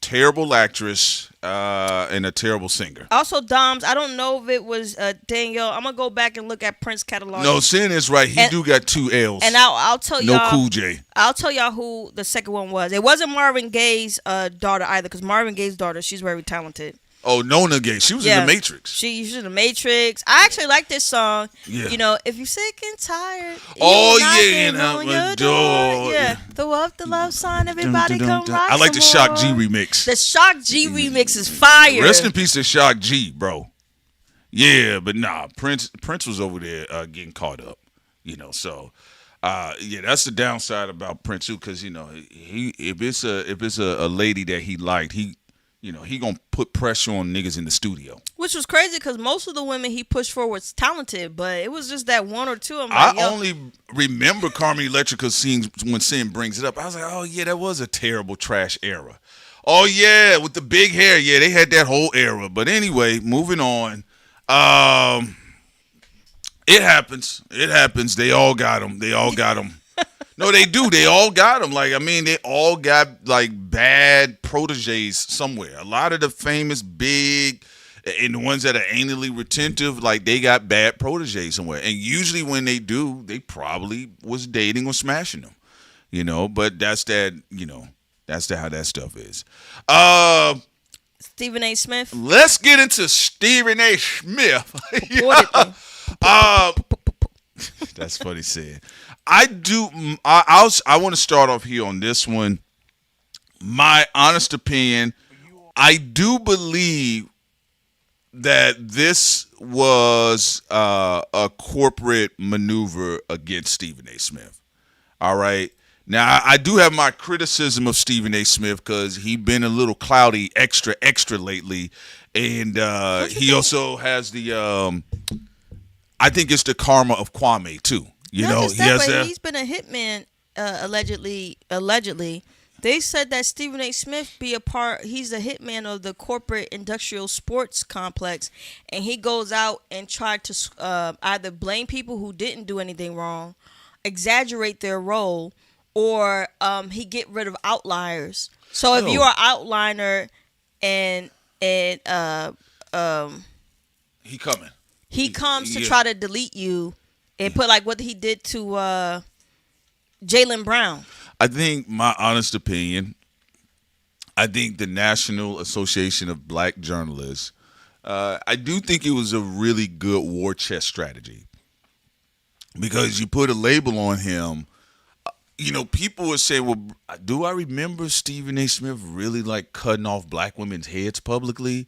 terrible actress and a terrible singer. Also, Doms, I don't know if it was Danielle. I'm going to go back and look at Prince catalog. No, saying this right. He do got 2 L's. And I'll tell y'all. No Cool J. I'll tell y'all who the second one was. It wasn't Marvin Gaye's daughter either, because Marvin Gaye's daughter, she's very talented. Oh, Nona Gay. She was in The Matrix. She's in The Matrix. I actually like this song. Yeah. If you're sick and tired. And I'm a door. Yeah. Throw up the love sign. Everybody come rock. I like the Shock G remix. The Shock G remix is fire. Rest in peace to Shock G, bro. Yeah, but nah, Prince was over there getting caught up. So yeah, that's the downside about Prince too, because he if it's a lady that he liked, he gonna put pressure on niggas in the studio. Which was crazy because most of the women he pushed for was talented, but it was just that one or two. I'm like, I only remember Carmen Electrica scenes when Sin brings it up. I was like, oh yeah, that was a terrible trash era. Oh yeah, with the big hair, yeah, they had that whole era. But anyway, moving on. It happens. It happens. They all got them. No, they do. They all got them. Like, I mean, they all got like bad proteges somewhere. A lot of the famous big and the ones that are anally retentive, like they got bad proteges somewhere. And usually when they do, they probably was dating or smashing them. But that's that. That's how that stuff is. Stephen A. Smith. Let's get into Stephen A. Smith. That's funny said. I want to start off here on this one. My honest opinion, I do believe that this was a corporate maneuver against Stephen A. Smith. All right. Now, I do have my criticism of Stephen A. Smith because he's been a little cloudy, extra lately. And he also has the, I think it's the karma of Kwame, too. He's been a hitman, allegedly. They said that Stephen A. Smith he's a hitman of the corporate industrial sports complex. And he goes out and tried to either blame people who didn't do anything wrong, exaggerate their role, or he get rid of outliers. So if you're an outliner and he comes to try to delete you and put like what he did to Jaylen Brown. I think my honest opinion, I think the National Association of Black Journalists, I do think it was a really good war chest strategy because you put a label on him. People would say, well, do I remember Stephen A. Smith really like cutting off black women's heads publicly?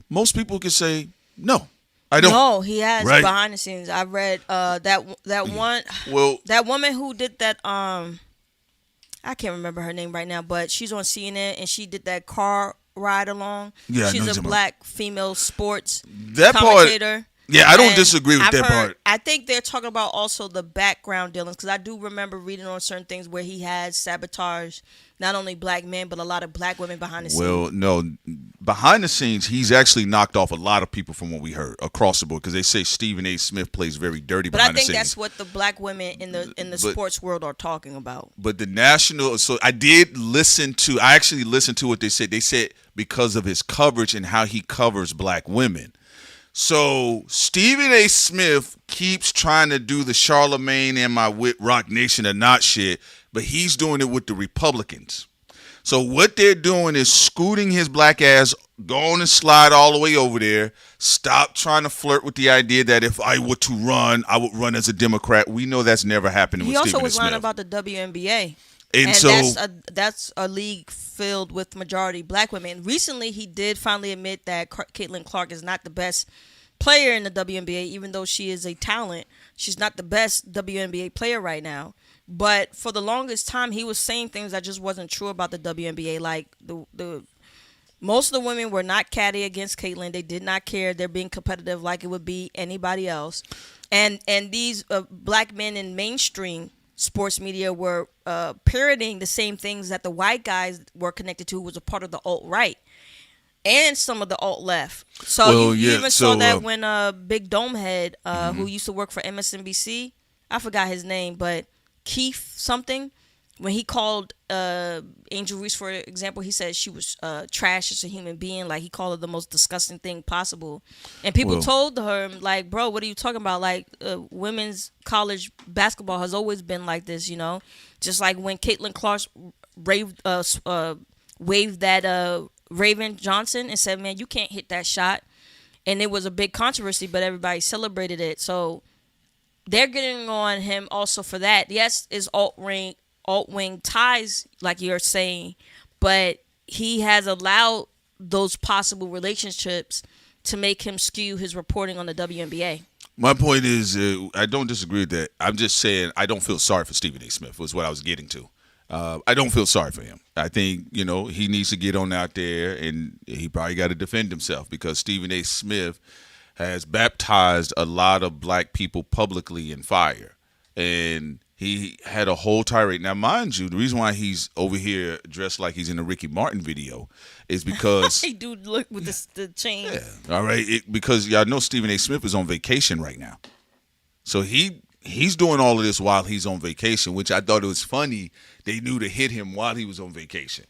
Most people could say, no, I don't. No, he has behind the scenes. I read that one. Well, that woman who did that. I can't remember her name right now, but she's on CNN and she did that car ride along. Yeah, she's a black female sports commentator. Yeah, I don't disagree with that part. I think they're talking about also the background dealings because I do remember reading on certain things where he has sabotaged not only black men but a lot of black women behind the scenes. Well, no, behind the scenes, he's actually knocked off a lot of people from what we heard across the board because they say Stephen A. Smith plays very dirty behind the scenes. But I think that's what the black women in the sports world are talking about. But the national, so I actually listened to what they said. They said because of his coverage and how he covers black women. So Stephen A. Smith keeps trying to do the Charlemagne and my wit Rock Nation or not shit, but he's doing it with the Republicans. So what they're doing is scooting his black ass, going and slide all the way over there. Stop trying to flirt with the idea that if I were to run, I would run as a Democrat. We know that's never happening with Stephen A. Smith. He also was lying about the WNBA. And so that's a league filled with majority black women. Recently, he did finally admit that Caitlin Clark is not the best player in the WNBA, even though she is a talent. She's not the best WNBA player right now. But for the longest time, he was saying things that just wasn't true about the WNBA. Like the most of the women were not catty against Caitlin. They did not care. They're being competitive like it would be anybody else. And these black men in mainstream sports media were parroting the same things that the white guys were connected to, was a part of the alt-right and some of the alt-left. So you even saw that when Big Domehead, who used to work for MSNBC, I forgot his name, but Keith something, when he called Angel Reese, for example, he said she was trash as a human being. Like, he called her the most disgusting thing possible. And people told her, like, bro, what are you talking about? Like, women's college basketball has always been like this, Just like when Caitlin Clark waved that Raven Johnson and said, man, you can't hit that shot. And it was a big controversy, but everybody celebrated it. So they're getting on him also for that. Yes, it's alt-wing ties, like you're saying, but he has allowed those possible relationships to make him skew his reporting on the WNBA. My point is, I don't disagree with that. I'm just saying I don't feel sorry for Stephen A. Smith was what I was getting to. I don't feel sorry for him. I think, he needs to get on out there, and he probably got to defend himself because Stephen A. Smith has baptized a lot of black people publicly in fire. And he had a whole tirade. Now, mind you, the reason why he's over here dressed like he's in a Ricky Martin video is because He do look with the chain. yeah, all right, because y'all know Stephen A. Smith is on vacation right now, so he's doing all of this while he's on vacation, which I thought it was funny. They knew to hit him while he was on vacation.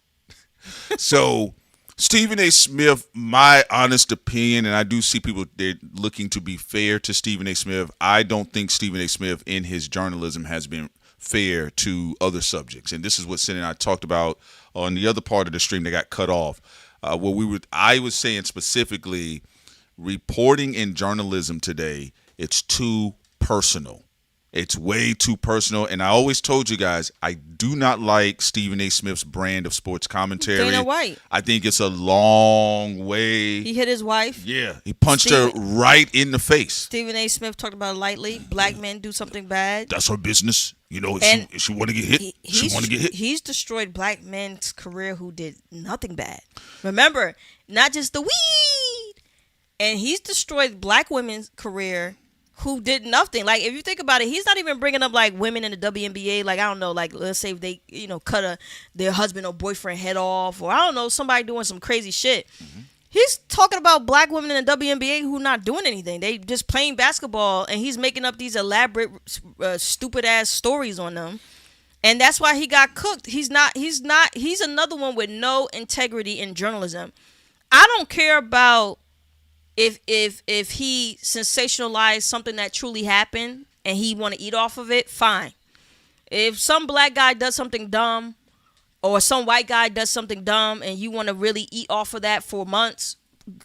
So Stephen A. Smith, my honest opinion, and I do see people they're looking to be fair to Stephen A. Smith. I don't think Stephen A. Smith in his journalism has been fair to other subjects, and this is what Sin and I talked about on the other part of the stream that got cut off. I was saying specifically, reporting in journalism today, it's too personal. It's way too personal, and I always told you guys I do not like Stephen A. Smith's brand of sports commentary. Dana White. I think it's a long way. He hit his wife. Yeah, he punched her right in the face. Stephen A. Smith talked about it lightly. Black men do something bad. That's her business. If she want to get hit, she want to get hit. He's destroyed black men's career who did nothing bad. Remember, not just the weed. And he's destroyed black women's career who did nothing. Like, if you think about it, he's not even bringing up, like, women in the WNBA. Like, I don't know, like, let's say if they, cut their husband or boyfriend head off, or I don't know, somebody doing some crazy shit. Mm-hmm. He's talking about black women in the WNBA who not doing anything. They just playing basketball, and he's making up these elaborate, stupid-ass stories on them. And that's why he got cooked. He's another one with no integrity in journalism. I don't care about if he sensationalized something that truly happened and he want to eat off of it, fine. If some black guy does something dumb or some white guy does something dumb and you want to really eat off of that for months,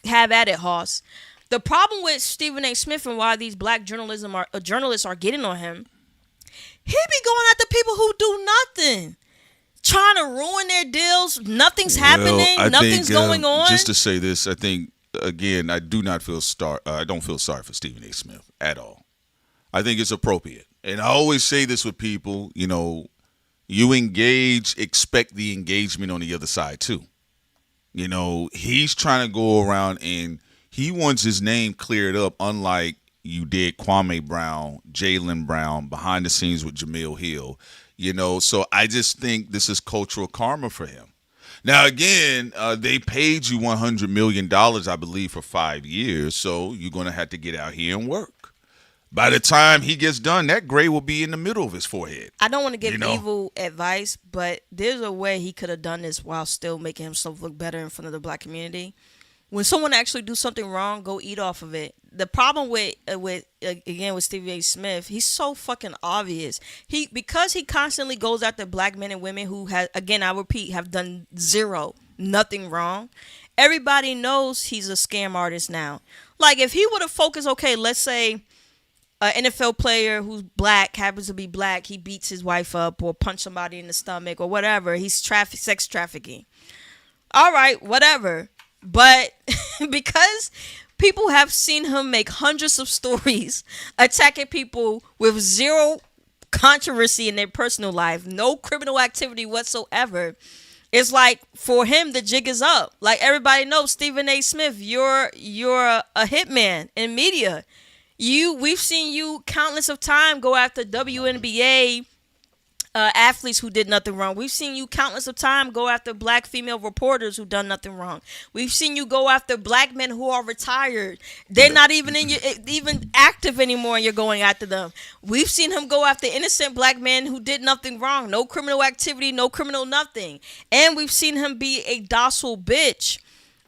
have at it, Hoss. The problem with Stephen A. Smith and why these black journalists are getting on him, he be going after people who do nothing. Trying to ruin their deals. Nothing's happening. Nothing's going on. Just to say this, I think, again, I don't feel sorry for Stephen A. Smith at all. I think it's appropriate. And I always say this with people, you engage, expect the engagement on the other side too. He's trying to go around and he wants his name cleared up, unlike you did Kwame Brown, Jaylen Brown, behind the scenes with Jamil Hill. So I just think this is cultural karma for him. Now, again, they paid you $100 million, I believe, for 5 years, so you're going to have to get out here and work. By the time he gets done, that gray will be in the middle of his forehead. I don't want to give evil advice, but there's a way he could have done this while still making himself look better in front of the black community. When someone actually do something wrong, go eat off of it. The problem with Stephen A. Smith, he's so fucking obvious. Because he constantly goes after black men and women who have, again, I repeat, have done nothing wrong. Everybody knows he's a scam artist now. Like, if he would have focused, okay, let's say an NFL player who's black, happens to be black, he beats his wife up or punch somebody in the stomach or whatever. He's sex trafficking. All right, whatever. But because people have seen him make hundreds of stories attacking people with zero controversy in their personal life, no criminal activity whatsoever, it's like for him the jig is up. Like, everybody knows, Stephen A. Smith, you're a hitman in media. We've seen you countless of time go after WNBA athletes who did nothing wrong. We've seen you countless of time go after black female reporters who done nothing wrong. We've seen you go after black men who are retired. They're not even even active anymore, and you're going after them. We've seen him go after innocent black men who did nothing wrong. No criminal activity, no criminal nothing. And we've seen him be a docile bitch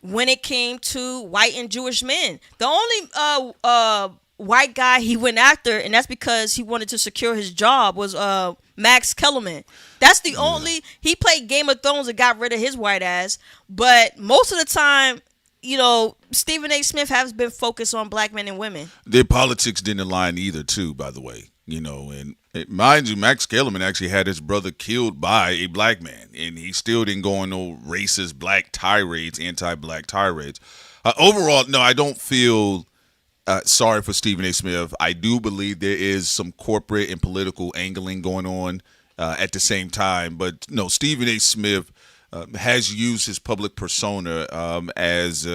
when it came to white and Jewish men. The only white guy he went after, and that's because he wanted to secure his job, was Max Kellerman. That's the only. He played Game of Thrones and got rid of his white ass. But most of the time, Stephen A. Smith has been focused on black men and women. Their politics didn't align either, too, by the way. And mind you, Max Kellerman actually had his brother killed by a black man, and he still didn't go on no racist black tirades, anti-black tirades. Overall, no, I don't feel sorry for Stephen A. Smith. I do believe there is some corporate and political angling going on at the same time. But no, Stephen A. Smith has used his public persona as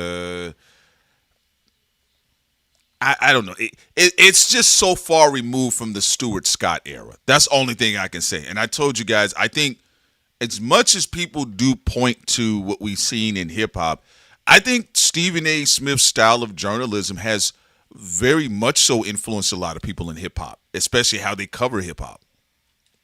I don't know. It's just so far removed from the Stuart Scott era. That's the only thing I can say. And I told you guys, I think as much as people do point to what we've seen in hip hop, I think Stephen A. Smith's style of journalism has very much so influenced a lot of people in hip hop, especially how they cover hip hop.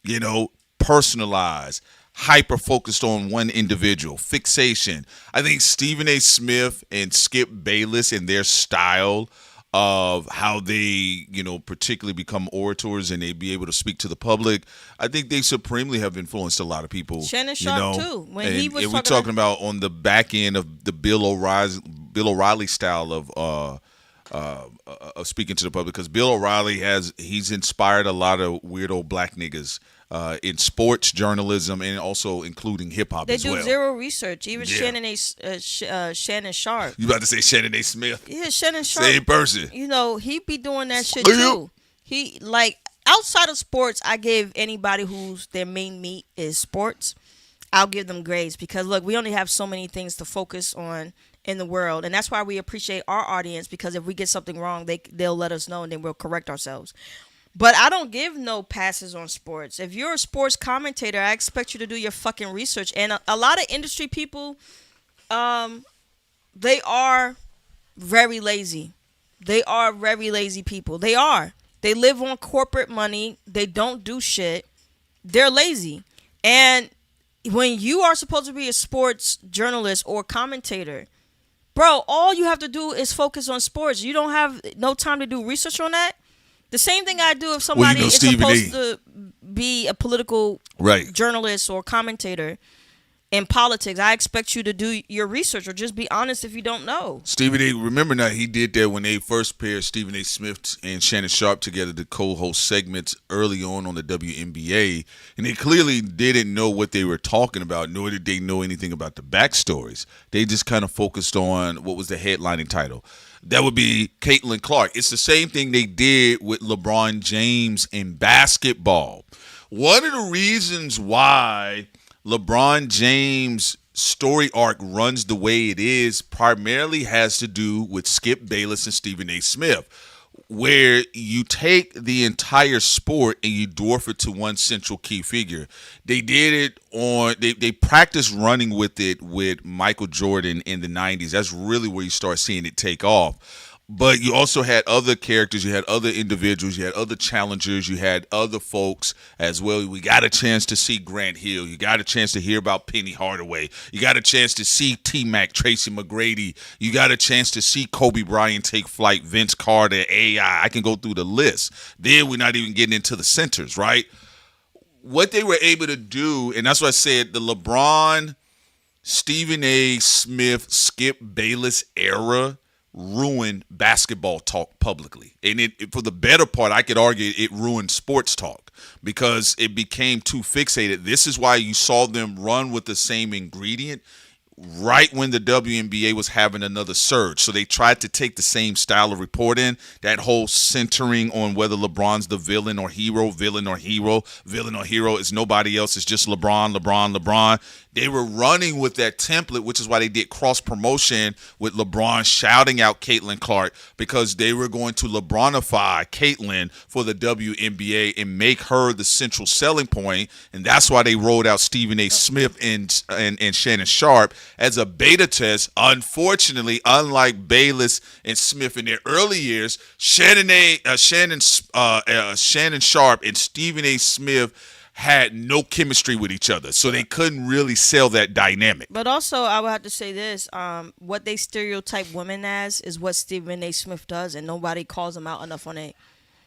You know, personalized, hyper focused on one individual, fixation. I think Stephen A. Smith and Skip Bayless and their style of how they, you know, particularly become orators and they be able to speak to the public, I think they supremely have influenced a lot of people. Shannon Sharp too. When he was we're talking about on the back end of the Bill O'Reilly style of speaking to the public, because Bill O'Reilly he's inspired a lot of weirdo black niggas in sports journalism and also including hip hop as well. They do zero research. Even Shannon Sharp. You about to say Shannon A. Smith? Yeah, Shannon Sharp. Same person. You know, he be doing that shit too. He like outside of sports, I give anybody who's their main meat is sports, I'll give them grades, because look, we only have so many things to focus on in the world, and that's why we appreciate our audience, because if we get something wrong, they'll let us know and then we'll correct ourselves. But I don't give no passes on sports. If you're a sports commentator, I expect you to do your fucking research. And a lot of industry people, they are very lazy. They are very lazy people. They are. They live on corporate money. They don't do shit. They're lazy. And when you are supposed to be a sports journalist or commentator, bro, all you have to do is focus on sports. You don't have no time to do research on that. The same thing I do if somebody is supposed to be a political journalist or commentator in politics. I expect you to do your research or just be honest if you don't know. Stephen A. Remember now, he did that when they first paired Stephen A. Smith and Shannon Sharp together to co-host segments early on the WNBA, and they clearly didn't know what they were talking about, nor did they know anything about the backstories. They just kind of focused on what was the headlining title. That would be Caitlin Clark. It's the same thing they did with LeBron James in basketball. One of the reasons why LeBron James' story arc runs the way it is primarily has to do with Skip Bayless and Stephen A. Smith, where you take the entire sport and you dwarf it to one central key figure. They did it they practiced running with it with Michael Jordan in the 90s. That's really where you start seeing it take off. But you also had other characters, you had other individuals, you had other challengers, you had other folks as well. We got a chance to see Grant Hill. You got a chance to hear about Penny Hardaway. You got a chance to see T-Mac, Tracy McGrady. You got a chance to see Kobe Bryant take flight, Vince Carter, AI. I can go through the list. Then we're not even getting into the centers, right? What they were able to do, and that's what I said, the LeBron, Stephen A. Smith, Skip Bayless era ruined basketball talk publicly. And for the better part, I could argue it ruined sports talk because it became too fixated. This is why you saw them run with the same ingredient right when the WNBA was having another surge. So they tried to take the same style of reporting, that whole centering on whether LeBron's the villain or hero, villain or hero is nobody else. It's just LeBron. They were running with that template, which is why they did cross promotion with LeBron shouting out Caitlin Clark, because they were going to LeBronify Caitlin for the WNBA and make her the central selling point. And that's why they rolled out Stephen A. Smith and Shannon Sharp as a beta test. Unfortunately, unlike Bayless and Smith in their early years, Shannon Sharp and Stephen A. Smith had no chemistry with each other, so they couldn't really sell that dynamic. But also, I would have to say this: what they stereotype women as is what Stephen A. Smith does, and nobody calls them out enough on it.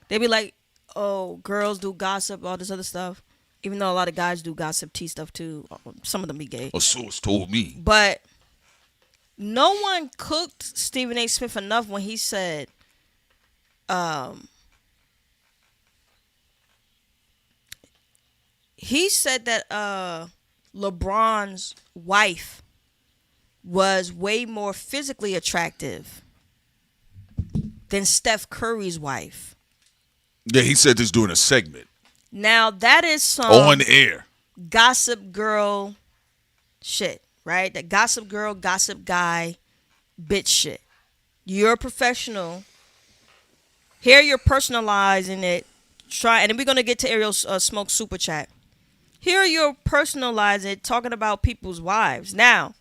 They be like, "Oh, girls do gossip, all this other stuff," even though a lot of guys do gossip, tea stuff too. Some of them be gay. A source told me. But no one cooked Stephen A. Smith enough when he said, he said that LeBron's wife was way more physically attractive than Steph Curry's wife. Yeah, he said this during a segment Now that is some on air. gossip girl shit, right? That gossip girl, gossip guy, bitch shit. You're a professional. Here you're personalizing it. And then we're gonna get to Ariel's smoke super chat. Here you're personalizing it, talking about people's wives. Now,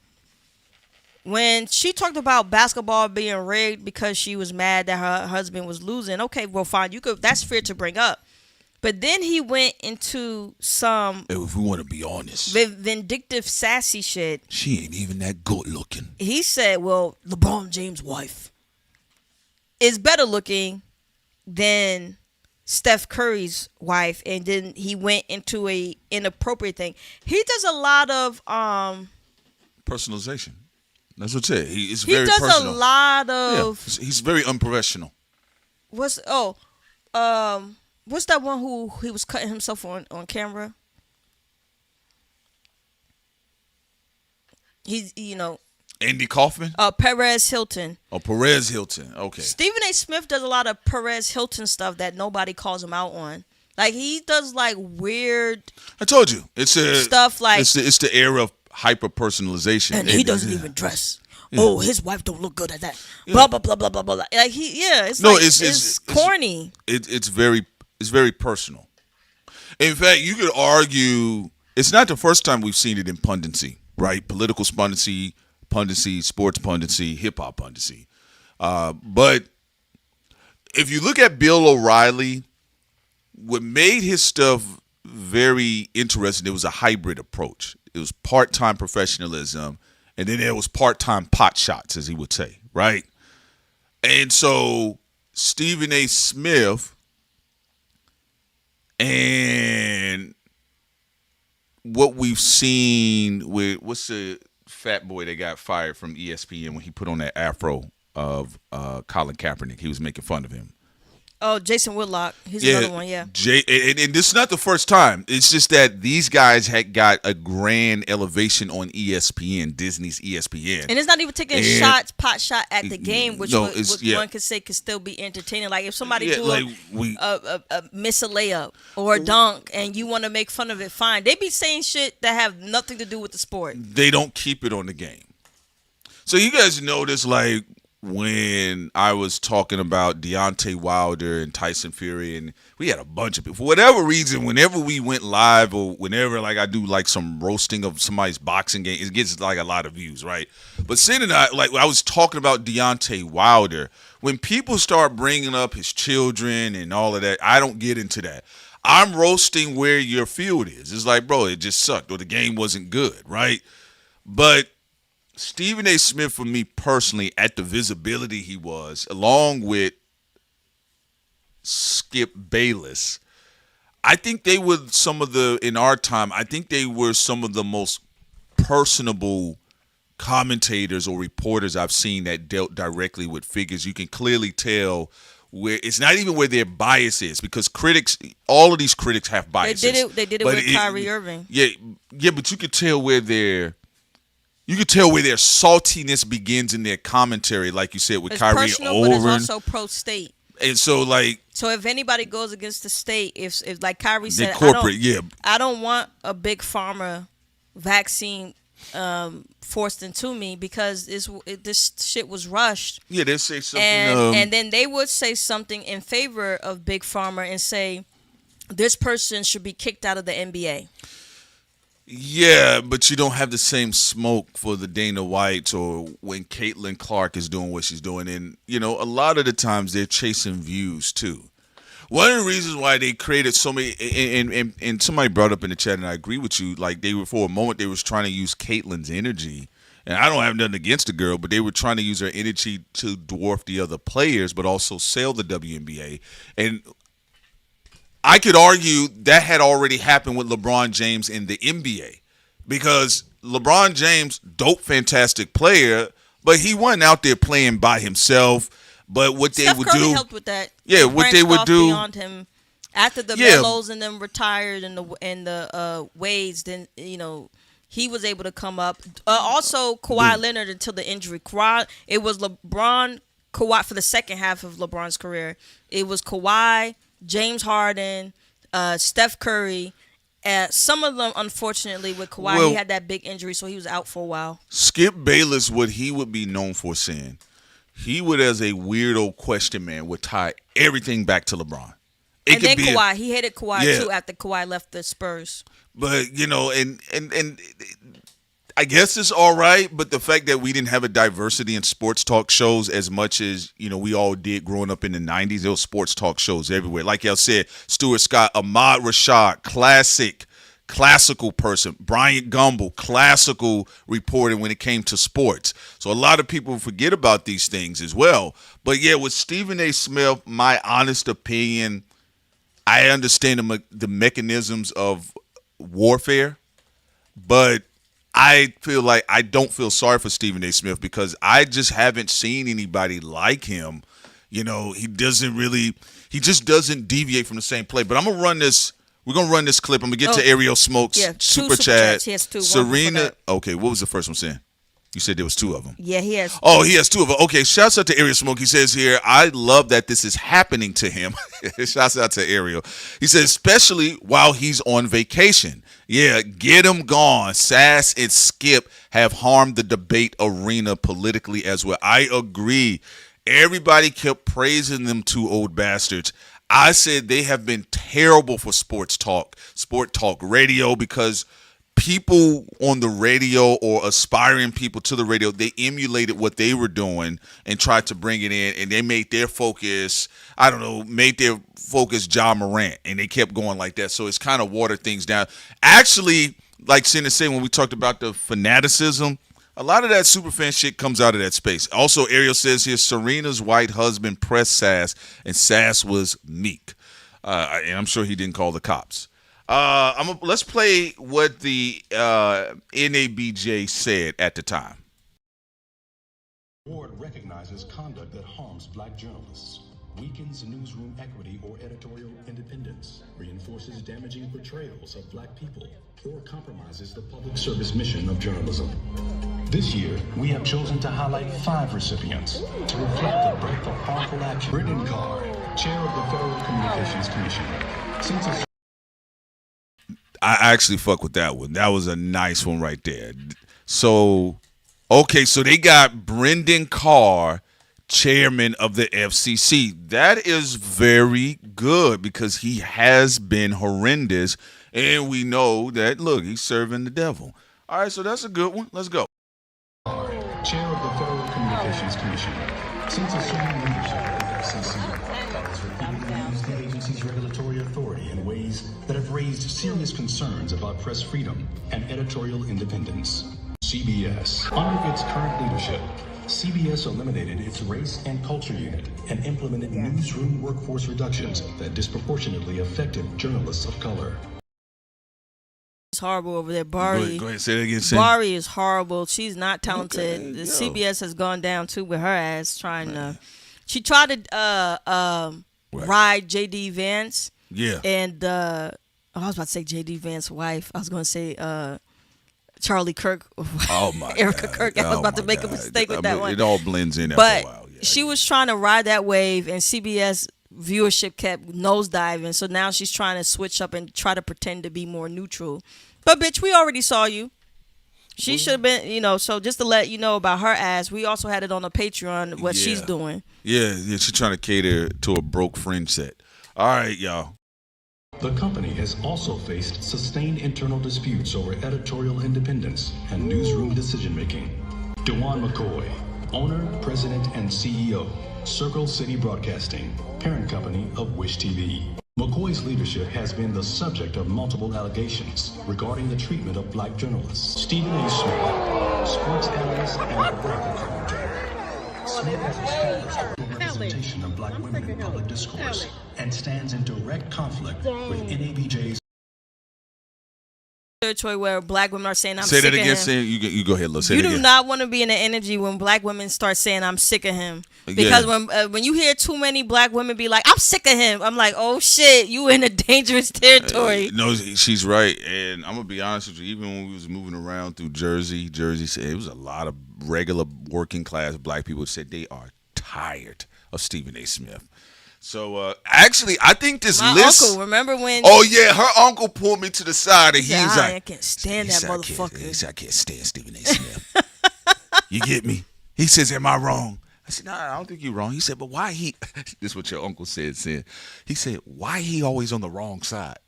when she talked about basketball being rigged because she was mad that her husband was losing, okay, well, fine, that's fair to bring up. But then he went into some, If we want to be honest, vindictive, sassy shit. she ain't even that good looking. He said, well, LeBron James' wife is better looking than Steph Curry's wife. And then he went into a inappropriate thing. He does a lot of Personalization. That's what it said. He does personal. a lot of He's very unprofessional. what's that one who he was cutting himself on camera? He's Andy Kaufman? Perez Hilton. Oh, Perez Hilton. Okay. Stephen A. Smith does a lot of Perez Hilton stuff that nobody calls him out on. Like he does like weird I told you. It's stuff like it's the era of hyper personalization. and he doesn't even dress. Yeah. Oh, his wife don't look good at that. Yeah. Blah blah blah blah blah blah. Like it's corny. It's very personal. In fact, you could argue it's not the first time we've seen it in punditry, right? Political punditry, sports punditry, hip hop punditry. But if you look at Bill O'Reilly, what made his stuff very interesting, it was a hybrid approach. It was part-time professionalism, and then there was part-time pot shots, as he would say, right? And so Stephen A. Smith and what we've seen with, what's the fat boy that got fired from ESPN when he put on that afro of Colin Kaepernick? He was making fun of him. Oh, Jason Whitlock. He's another one, yeah. And this is not the first time. It's just that these guys had got a grand elevation on ESPN, Disney's ESPN. And it's not even taking pot shot at the game, which one could say could still be entertaining. Like if somebody do miss a layup or a dunk and you want to make fun of it, fine. They be saying shit that have nothing to do with the sport. They don't keep it on the game. So you guys notice, like, when I was talking about Deontay Wilder and Tyson Fury, and we had a bunch of people. For whatever reason, whenever we went live or whenever like I do like some roasting of somebody's boxing game, it gets like a lot of views, right? But Sin and I was talking about Deontay Wilder. When people start bringing up his children and all of that, I don't get into that. I'm roasting where your field is. It's like, bro, it just sucked or the game wasn't good, right? But Stephen A. Smith, for me personally, at the visibility he was, along with Skip Bayless, I think they were in our time, I think they were some of the most personable commentators or reporters I've seen that dealt directly with figures. You can clearly tell where it's not even where their bias is, because all of these critics have biases. They did it with Kyrie Irving. Yeah, but you could tell where their saltiness begins in their commentary, like you said with it's Kyrie personal, but it's also pro-state. And so, so if anybody goes against the state, if like Kyrie said, I don't want a big pharma vaccine forced into me because this shit was rushed. Yeah, they say something, and then they would say something in favor of big pharma and say this person should be kicked out of the NBA. Yeah, but you don't have the same smoke for the Dana Whites or when Caitlin Clark is doing what she's doing. And, a lot of the times they're chasing views, too. One of the reasons why they created so many, and somebody brought up in the chat, and I agree with you, like for a moment, they was trying to use Caitlin's energy. And I don't have nothing against the girl, but they were trying to use her energy to dwarf the other players, but also sell the WNBA. And I could argue that had already happened with LeBron James in the NBA, because LeBron James, dope, fantastic player, but he wasn't out there playing by himself. But what Steph they would Curry do, helped with that. Yeah, what they would do beyond him after the Melos and them retired and the Wades, then he was able to come up. Also, Kawhi Leonard until the injury. It was LeBron, Kawhi for the second half of LeBron's career. It was Kawhi, James Harden, Steph Curry. Some of them, unfortunately, with Kawhi, he had that big injury, so he was out for a while. Skip Bayless, what he would be known for saying, he would, as a weirdo question man, would tie everything back to LeBron. And then Kawhi, he hated Kawhi too after Kawhi left the Spurs. But and I guess it's all right. But the fact that we didn't have a diversity in sports talk shows as much as we all did growing up in the '90s, there was sports talk shows everywhere. Like y'all said, Stuart Scott, Ahmad Rashad, classical person. Bryant Gumbel, classical reporting when it came to sports. So a lot of people forget about these things as well. But yeah, with Stephen A. Smith, my honest opinion, I understand the mechanisms of warfare, but I feel like I don't feel sorry for Stephen A. Smith because I just haven't seen anybody like him. He just doesn't deviate from the same play. But I'm going to run this. We're going to run this clip. I'm going to get to Ariel Smoke's super chat. He has two. Serena. Okay, what was the first one saying? You said there was two of them. Yeah, he has. Oh, he has two of them. Okay, shouts out to Ariel Smoke. He says here, I love that this is happening to him. Shouts out to Ariel. He says, especially while he's on vacation. Yeah, get him gone. Sass and Skip have harmed the debate arena politically as well. I agree. Everybody kept praising them two old bastards. I said they have been terrible for sport talk radio, because people on the radio or aspiring people to the radio, they emulated what they were doing and tried to bring it in, and they made their focus, Ja Morant, and they kept going like that. So it's kind of watered things down. Actually, like Cena said when we talked about the fanaticism, a lot of that superfan shit comes out of that space. Also, Ariel says here, Serena's white husband pressed Sass, and Sass was meek. And I'm sure he didn't call the cops. Let's play what the NABJ said at the time. The board recognizes conduct that harms black journalists, weakens newsroom equity or editorial independence, reinforces damaging portrayals of black people, or compromises the public service mission of journalism. This year, we have chosen to highlight 5 recipients to reflect the breadth of harmful action. Brendan Carr, Chair of the Federal Communications Commission. I actually fuck with that one. That was a nice one right there. So they got Brendan Carr, chairman of the FCC. That is very good because he has been horrendous, and we know that, look, he's serving the devil. All right, so that's a good one. Let's go. Chair of the Federal Communications Commission. Since assuming leadership of the FCC, Carr has repeatedly used the agency's regulatory authority in ways that have raised serious concerns about press freedom and editorial independence. CBS. Under its current leadership, CBS eliminated its race and culture unit and implemented newsroom workforce reductions that disproportionately affected journalists of color. It's horrible over there. Bari. Go ahead, say that again. Bari is horrible. She's not talented. Okay, the CBS has gone down too with her ass trying to. She tried to ride JD Vance. Yeah. And I was about to say JD Vance's wife. I was going to say Charlie Kirk. Oh my Erica God. Kirk. I was about to make a mistake with that one. It all blends in after but a while. Yeah, she was trying to ride that wave, and CBS viewership kept nosediving. So now she's trying to switch up and try to pretend to be more neutral. But bitch, we already saw you. She should have been, so just to let you know about her ass, we also had it on the Patreon, what she's doing. Yeah, she's trying to cater to a broke fringe set. All right, y'all. The company has also faced sustained internal disputes over editorial independence and newsroom decision-making. DeJuan McCoy, owner, president, and CEO, Circle City Broadcasting, parent company of Wish TV. McCoy's leadership has been the subject of multiple allegations regarding the treatment of black journalists. Stephen A. Smith, sports analyst and political commentator. Smith has established a representation of black women in public discourse and stands in direct conflict with NABJ's territory where black women are saying I'm sick of him. Say that again. You go ahead, Lil. You do not want to be in the energy when black women start saying I'm sick of him. Because when you hear too many black women be like, I'm sick of him, I'm like, oh shit, you in a dangerous territory. No, she's right. And I'm going to be honest with you, even when we was moving around through Jersey said it was a lot of regular working class black people said they are tired of Stephen A. Smith. So actually, I think this My list. uncle, remember when? Oh yeah, her uncle pulled me to the side and he was like, I can't stand that motherfucker. He said, I can't stand Stephen A. Smith. You get me? He says, am I wrong? I said, I don't think you're wrong. He said, but why he? This is what your uncle said. He said, why he always on the wrong side?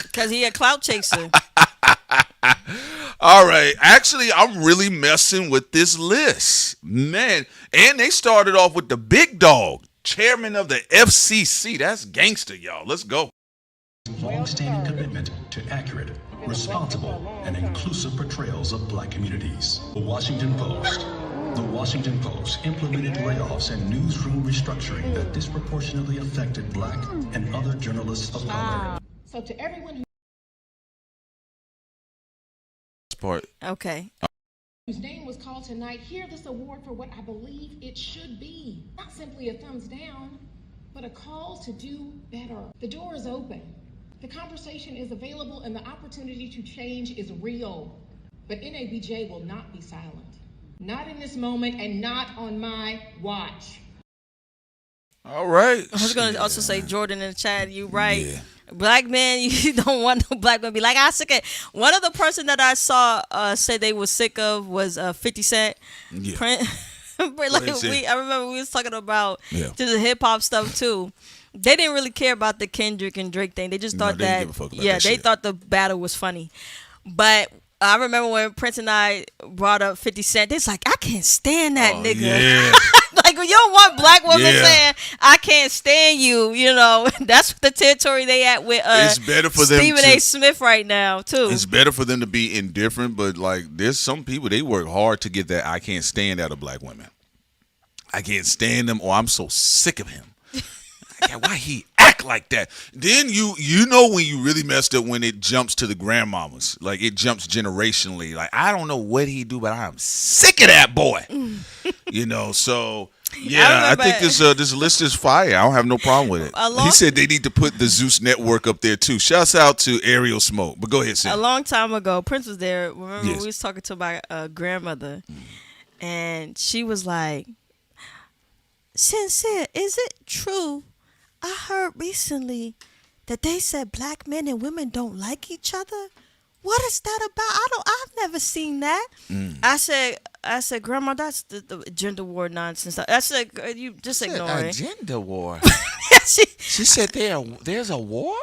Because he a clout chaser. All right. Actually, I'm really messing with this list. Man. And they started off with the big dog, chairman of the FCC. That's gangster, y'all. Let's go. Long-standing commitment to accurate, responsible, and inclusive portrayals of black communities. The Washington Post implemented layoffs and newsroom restructuring that disproportionately affected black and other journalists of color. So to everyone Part. Okay. whose name was called tonight, hear this award for what I believe it should be. Not simply a thumbs down, but a call to do better. The door is open. The conversation is available and the opportunity to change is real. But NABJ will not be silent. Not in this moment and not on my watch. All right. I was going to also say, Jordan in the chat, you right. Yeah. Black men, you don't want no black man to be like, I sick of. One of the person that I saw say they was sick of was 50 Cent. Yeah. I remember we was talking about just the hip hop stuff too. They didn't really care about the Kendrick and Drake thing. They just thought they didn't give a fuck about that they shit. thought the battle was funny. But I remember when Prince and I brought up 50 Cent, it's like, I can't stand that nigga. Yeah. Like, when you don't want black women Yeah. saying, I can't stand you, you know, that's the territory they at with It's better for them Stephen to- A. Smith right now, too. It's better for them to be indifferent, but like there's some people, they work hard to get that I can't stand out of black women. I can't stand them, or I'm so sick of him. Why he act like that? Then you know when you really messed up when it jumps to the grandmamas. Like it jumps generationally. Like I don't know what he do, but I'm sick of that boy. You know, so yeah, I think this list is fire. I don't have no problem with it. He said they need to put the Zeus Network up there too. Shouts out to Ariel Smoke. But go ahead, Sam. A long time ago, Prince was there. Remember, Yes. we was talking to my grandmother, and she was like, Sincere, is it true? I heard recently that they said black men and women don't like each other. What is that about? I've never seen that. I said, Grandma, that's the gender war nonsense. I said, you just ignore A it. gender war. she, She said there's a war?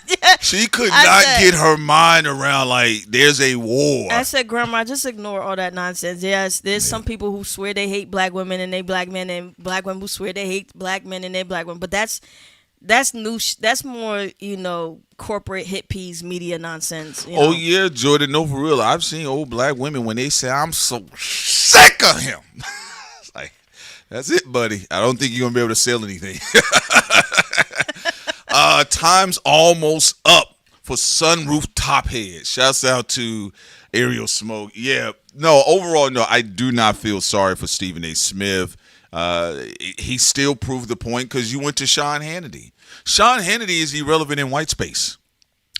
yeah. She could I not said- get her mind around like there's a war. I said, Grandma, just ignore all that nonsense. Yes, there's some people who swear they hate black women and they black men, and black women who swear they hate black men and they black women. But that's new. That's more, corporate hit piece media nonsense. You know? Oh yeah, Jordan. No, for real. I've seen old black women when they say, "I'm so sick of him." It's like, that's it, buddy. I don't think you're gonna be able to sell anything. Time's almost up for Sunroof Top Head. Shouts out to Ariel Smoke. Yeah, no. Overall, no. I do not feel sorry for Stephen A. Smith. He still proved the point because you went to Sean Hannity. Sean Hannity is irrelevant in white space.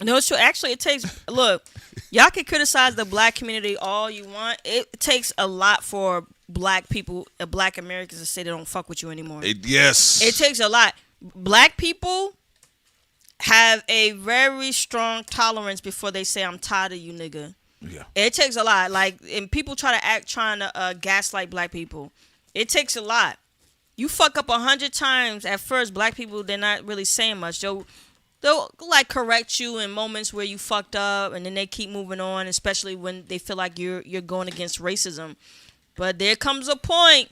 No, it's true. Actually, it takes. Look, y'all can criticize the black community all you want. It takes a lot for black people, black Americans, to say they don't fuck with you anymore. Yes. It takes a lot. Black people have a very strong tolerance before they say, I'm tired of you, nigga. Yeah. It takes a lot. Like, and people trying to gaslight black people. It takes a lot. You fuck up 100 times at first, black people, they're not really saying much. They'll like correct you in moments where you fucked up, and then they keep moving on, especially when they feel like you're going against racism. But there comes a point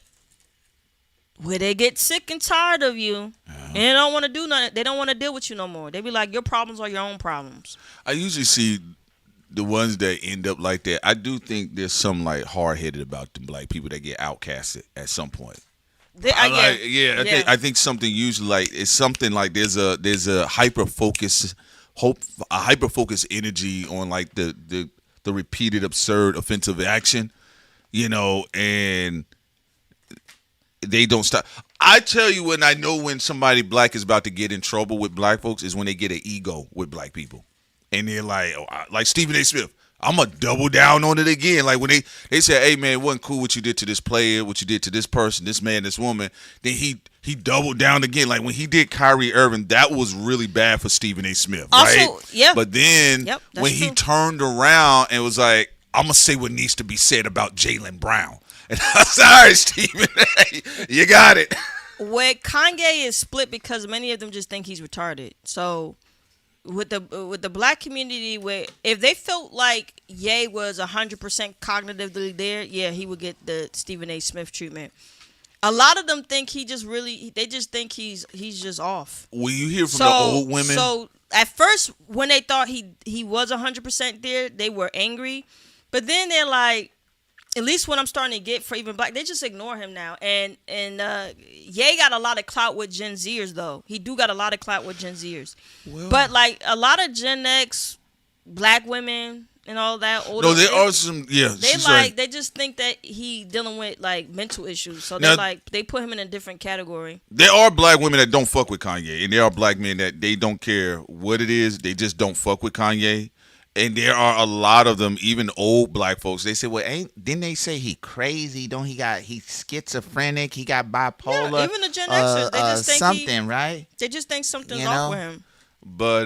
where they get sick and tired of you, and they don't want to do nothing. They don't want to deal with you no more. They be like, your problems are your own problems. I usually see the ones that end up like that. I do think there's some like hard-headed about them black people that get outcasted at some point. I think something usually like it's something like there's a hyper focus energy on like the repeated absurd offensive action, and they don't stop. I tell you, when I know when somebody black is about to get in trouble with black folks is when they get an ego with black people, and they're like, like Stephen A. Smith. I'm going to double down on it again. Like when they said, hey, man, it wasn't cool what you did to this player, what you did to this person, this man, this woman. Then he doubled down again. Like when he did Kyrie Irving, that was really bad for Stephen A. Smith, right? Also, yeah. But then Yep, that's when he true. turned around and was like, I'm going to say what needs to be said about Jaylen Brown. And I was like, all right, Stephen, hey, you got it. Where Kanye is split because many of them just think he's retarded. So with the black community, where if they felt like Ye was 100% cognitively there, yeah, he would get the Stephen A. Smith treatment. A lot of them think they just think he's just off. When you hear from the old women, So at first, when they thought he was 100% there, they were angry. But then they're like, at least what I'm starting to get for even black, they just ignore him now. And Ye got a lot of clout with Gen Zers, though. He do got a lot of clout with Gen Zers. Well, but like a lot of Gen X black women and all that older. no, there are some. Yeah, They she's right. they just think that he dealing with like mental issues. So Now- they put him in a different category. There are black women that don't fuck with Kanye, and there are black men that they don't care what it is. They just don't fuck with Kanye. And there are a lot of them, even old black folks. They say, "Well, didn't they say he crazy? Don't he's schizophrenic? He got bipolar? Yeah, even the Gen Xers, they just think something, right?" They just think something's You off know? with him. But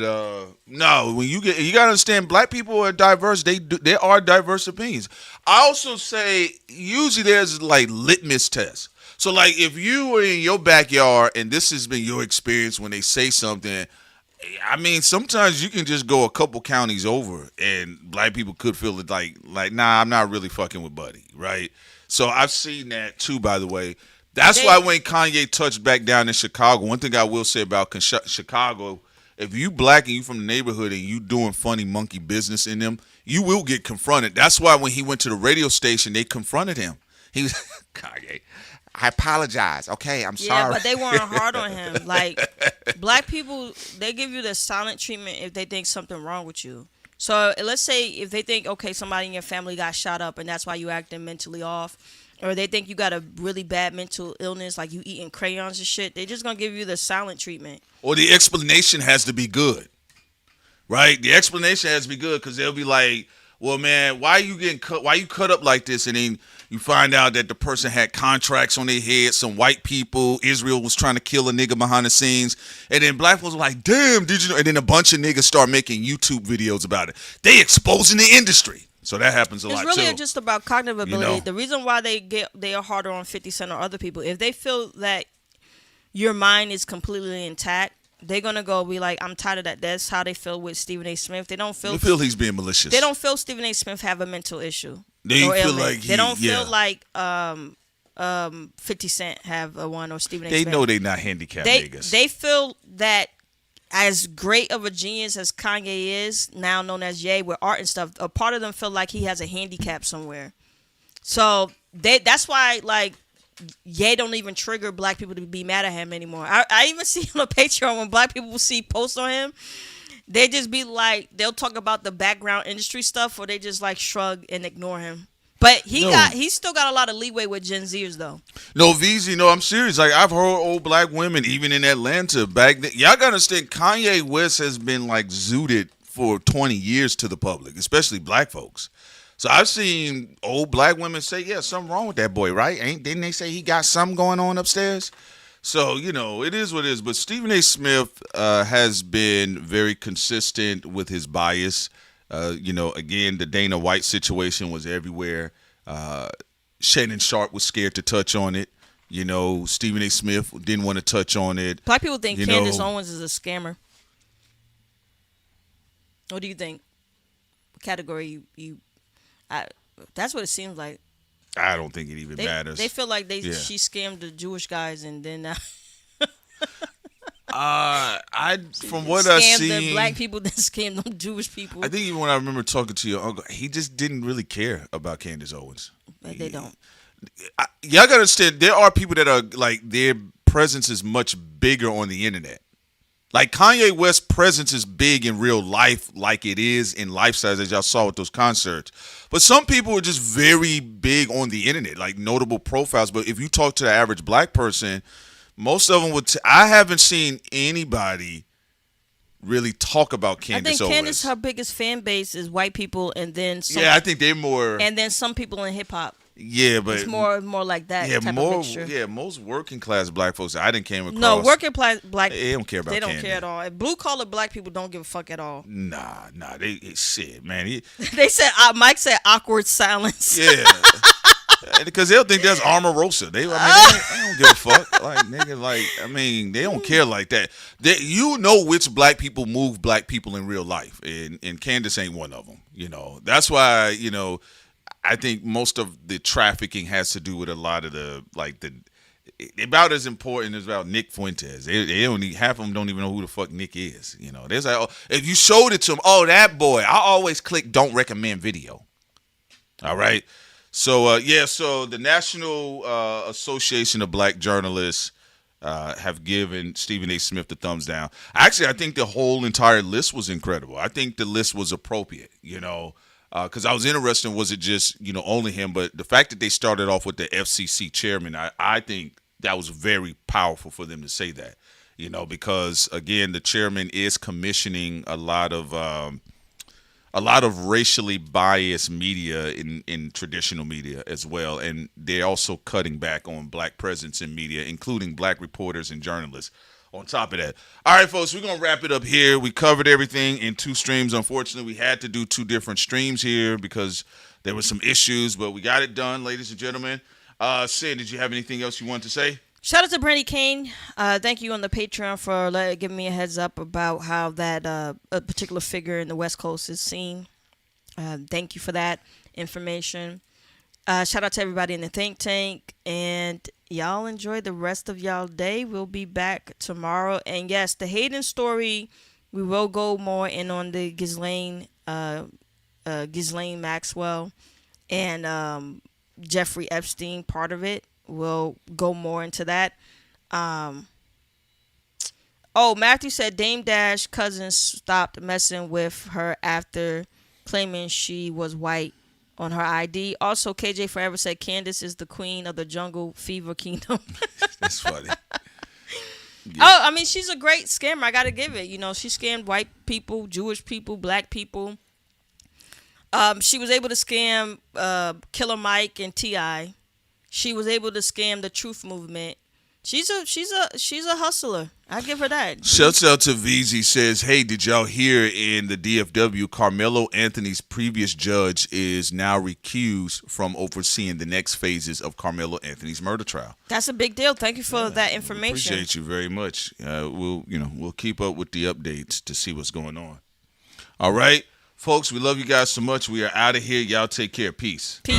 no, when you gotta understand, black people are diverse. There are diverse opinions. I also say usually there's like litmus tests. So like if you were in your backyard and this has been your experience when they say something, I mean sometimes you can just go a couple counties over and black people could feel it like nah, I'm not really fucking with Buddy, right? So I've seen that too, by the way. That's why when Kanye touched back down in Chicago, one thing I will say about Chicago, if you black and you from the neighborhood and you doing funny monkey business in them, you will get confronted. That's why when he went to the radio station, they confronted him. He was, Kanye, I apologize. Okay, I'm sorry. Yeah, but they weren't hard on him. Like, black people, they give you the silent treatment if they think something wrong with you. So let's say if they think, okay, somebody in your family got shot up and that's why you acting mentally off, or they think you got a really bad mental illness, like you eating crayons and shit, they just gonna give you the silent treatment. Or the explanation has to be good, right? The explanation has to be good because they'll be like, well, man, why you getting cut? Why you cut up like this? And then you find out that the person had contracts on their head. Some white people, Israel was trying to kill a nigga behind the scenes. And then black folks were like, damn, did you know? And then a bunch of niggas start making YouTube videos about it. They exposing the industry. So that happens a lot, too. It's really just about cognitive ability. You know? The reason why they are harder on 50 Cent or other people, if they feel that your mind is completely intact, they're going to go be like, I'm tired of that. That's how they feel with Stephen A. Smith. They don't feel... You feel he's being malicious. They don't feel Stephen A. Smith have a mental issue. They feel ailment. like they don't feel like 50 Cent have a one or Stephen A. They Smith. know they not handicapped niggas. They feel that as great of a genius as Kanye is, now known as Ye, with art and stuff, a part of them feel like he has a handicap somewhere. So that's why, like, Ye don't even trigger black people to be mad at him anymore. I even see on Patreon when black people see posts on him, they just be like, they'll talk about the background industry stuff, or they just like shrug and ignore him. But he's still got a lot of leeway with Gen Zers though. No, VZ, no, I'm serious. Like I've heard old black women, even in Atlanta back then. Y'all gotta understand, Kanye West has been like zooted for 20 years to the public, especially black folks. So I've seen old black women say, yeah, something wrong with that boy, right? Didn't they say he got something going on upstairs? So, you know, it is what it is. But Stephen A. Smith has been very consistent with his bias. You know, again, the Dana White situation was everywhere. Shannon Sharp was scared to touch on it. You know, Stephen A. Smith didn't want to touch on it. Black people think Candace Owens is a scammer. What do you think? What category that's what it seems like. I don't think it even matters. They feel like she scammed the Jewish guys and then from what I see, scammed the black people, then scammed them Jewish people. I think even when I remember talking to your uncle, he just didn't really care about Candace Owens. They don't. Y'all gotta understand, there are people that are like, their presence is much bigger on the internet. Like Kanye West's presence is big in real life, like it is in lifestyles, as y'all saw with those concerts. But some people are just very big on the internet, like notable profiles. But if you talk to the average black person, most of them would. I haven't seen anybody really talk about I Candace think Owens. Candace, her biggest fan base is white people, and then some, Yeah, I think they're more. and then some people in hip hop. Yeah, but It's more like that yeah, type of more. mixture. Yeah, most working class black folks I didn't came across. No, working class black. They don't care about. They don't Candace. care at all. Blue collar black people don't give a fuck at all. Nah, they shit, man. They said Mike said awkward silence. Yeah. Because they'll think that's Omarosa. They don't give a fuck. Like, nigga, like, I mean, they don't care like that. You know which black people move black people in real life, and Candace ain't one of them. You know, that's why, I think most of the trafficking has to do with a lot of the about as important as about Nick Fuentes. They don't even, half of them don't even know who the fuck Nick is. There's like, if you showed it to them, oh, that boy. I always click don't recommend video. All right. So so the National Association of Black Journalists have given Stephen A. Smith the thumbs down. Actually, I think the whole entire list was incredible. I think the list was appropriate. Because I was interested in, was it just only him, but the fact that they started off with the FCC chairman, I think that was very powerful for them to say that. Because again, the chairman is commissioning a lot of racially biased media in traditional media as well. And they're also cutting back on black presence in media, including black reporters and journalists. On top of that. All right, folks, we're going to wrap it up here. We covered everything in 2 streams. Unfortunately, we had to do 2 different streams here because there were some issues, but we got it done, ladies and gentlemen. Sin, did you have anything else you want to say? Shout out to Brandy Kane. Thank you on the Patreon for giving me a heads up about how that a particular figure in the West Coast is seen. Thank you for that information. Shout out to everybody in the think tank. And y'all enjoy the rest of y'all day. We'll be back tomorrow. And yes, the Hayden story, we will go more in on the Ghislaine Maxwell and Jeffrey Epstein part of it. We'll go more into that. Matthew said Dame Dash cousins stopped messing with her after claiming she was white on her ID. Also, KJ Forever said Candace is the queen of the jungle fever kingdom. That's funny. Yeah. Oh, I mean, she's a great scammer. I got to give it. She scammed white people, Jewish people, black people. She was able to scam Killer Mike and T.I. She was able to scam the Truth Movement. She's a hustler. I give her that. Shouts out to VZ says, hey, did y'all hear in the DFW, Carmelo Anthony's previous judge is now recused from overseeing the next phases of Carmelo Anthony's murder trial. That's a big deal. Thank you for that information. Appreciate you very much. We'll keep up with the updates to see what's going on. All right, folks, we love you guys so much. We are out of here. Y'all take care. Peace. Peace.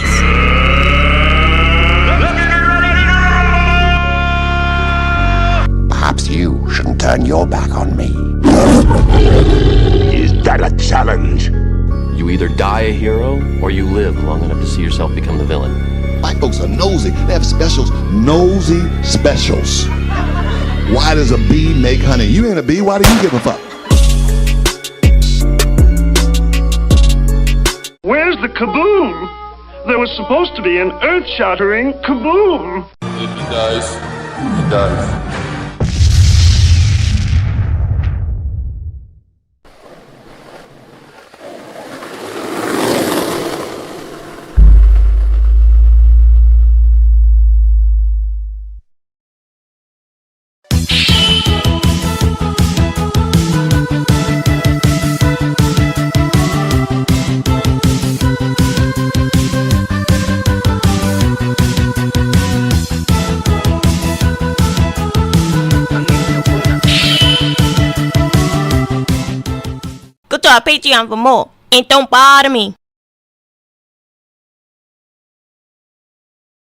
Perhaps you shouldn't turn your back on me. Is that a challenge? You either die a hero or you live long enough to see yourself become the villain. White folks are nosy. They have specials. Nosy specials. Why does a bee make honey? You ain't a bee. Why do you give a fuck? Where's the kaboom? There was supposed to be an earth-shattering kaboom. If he dies, he dies. Go to our Patreon for more. And don't bother me.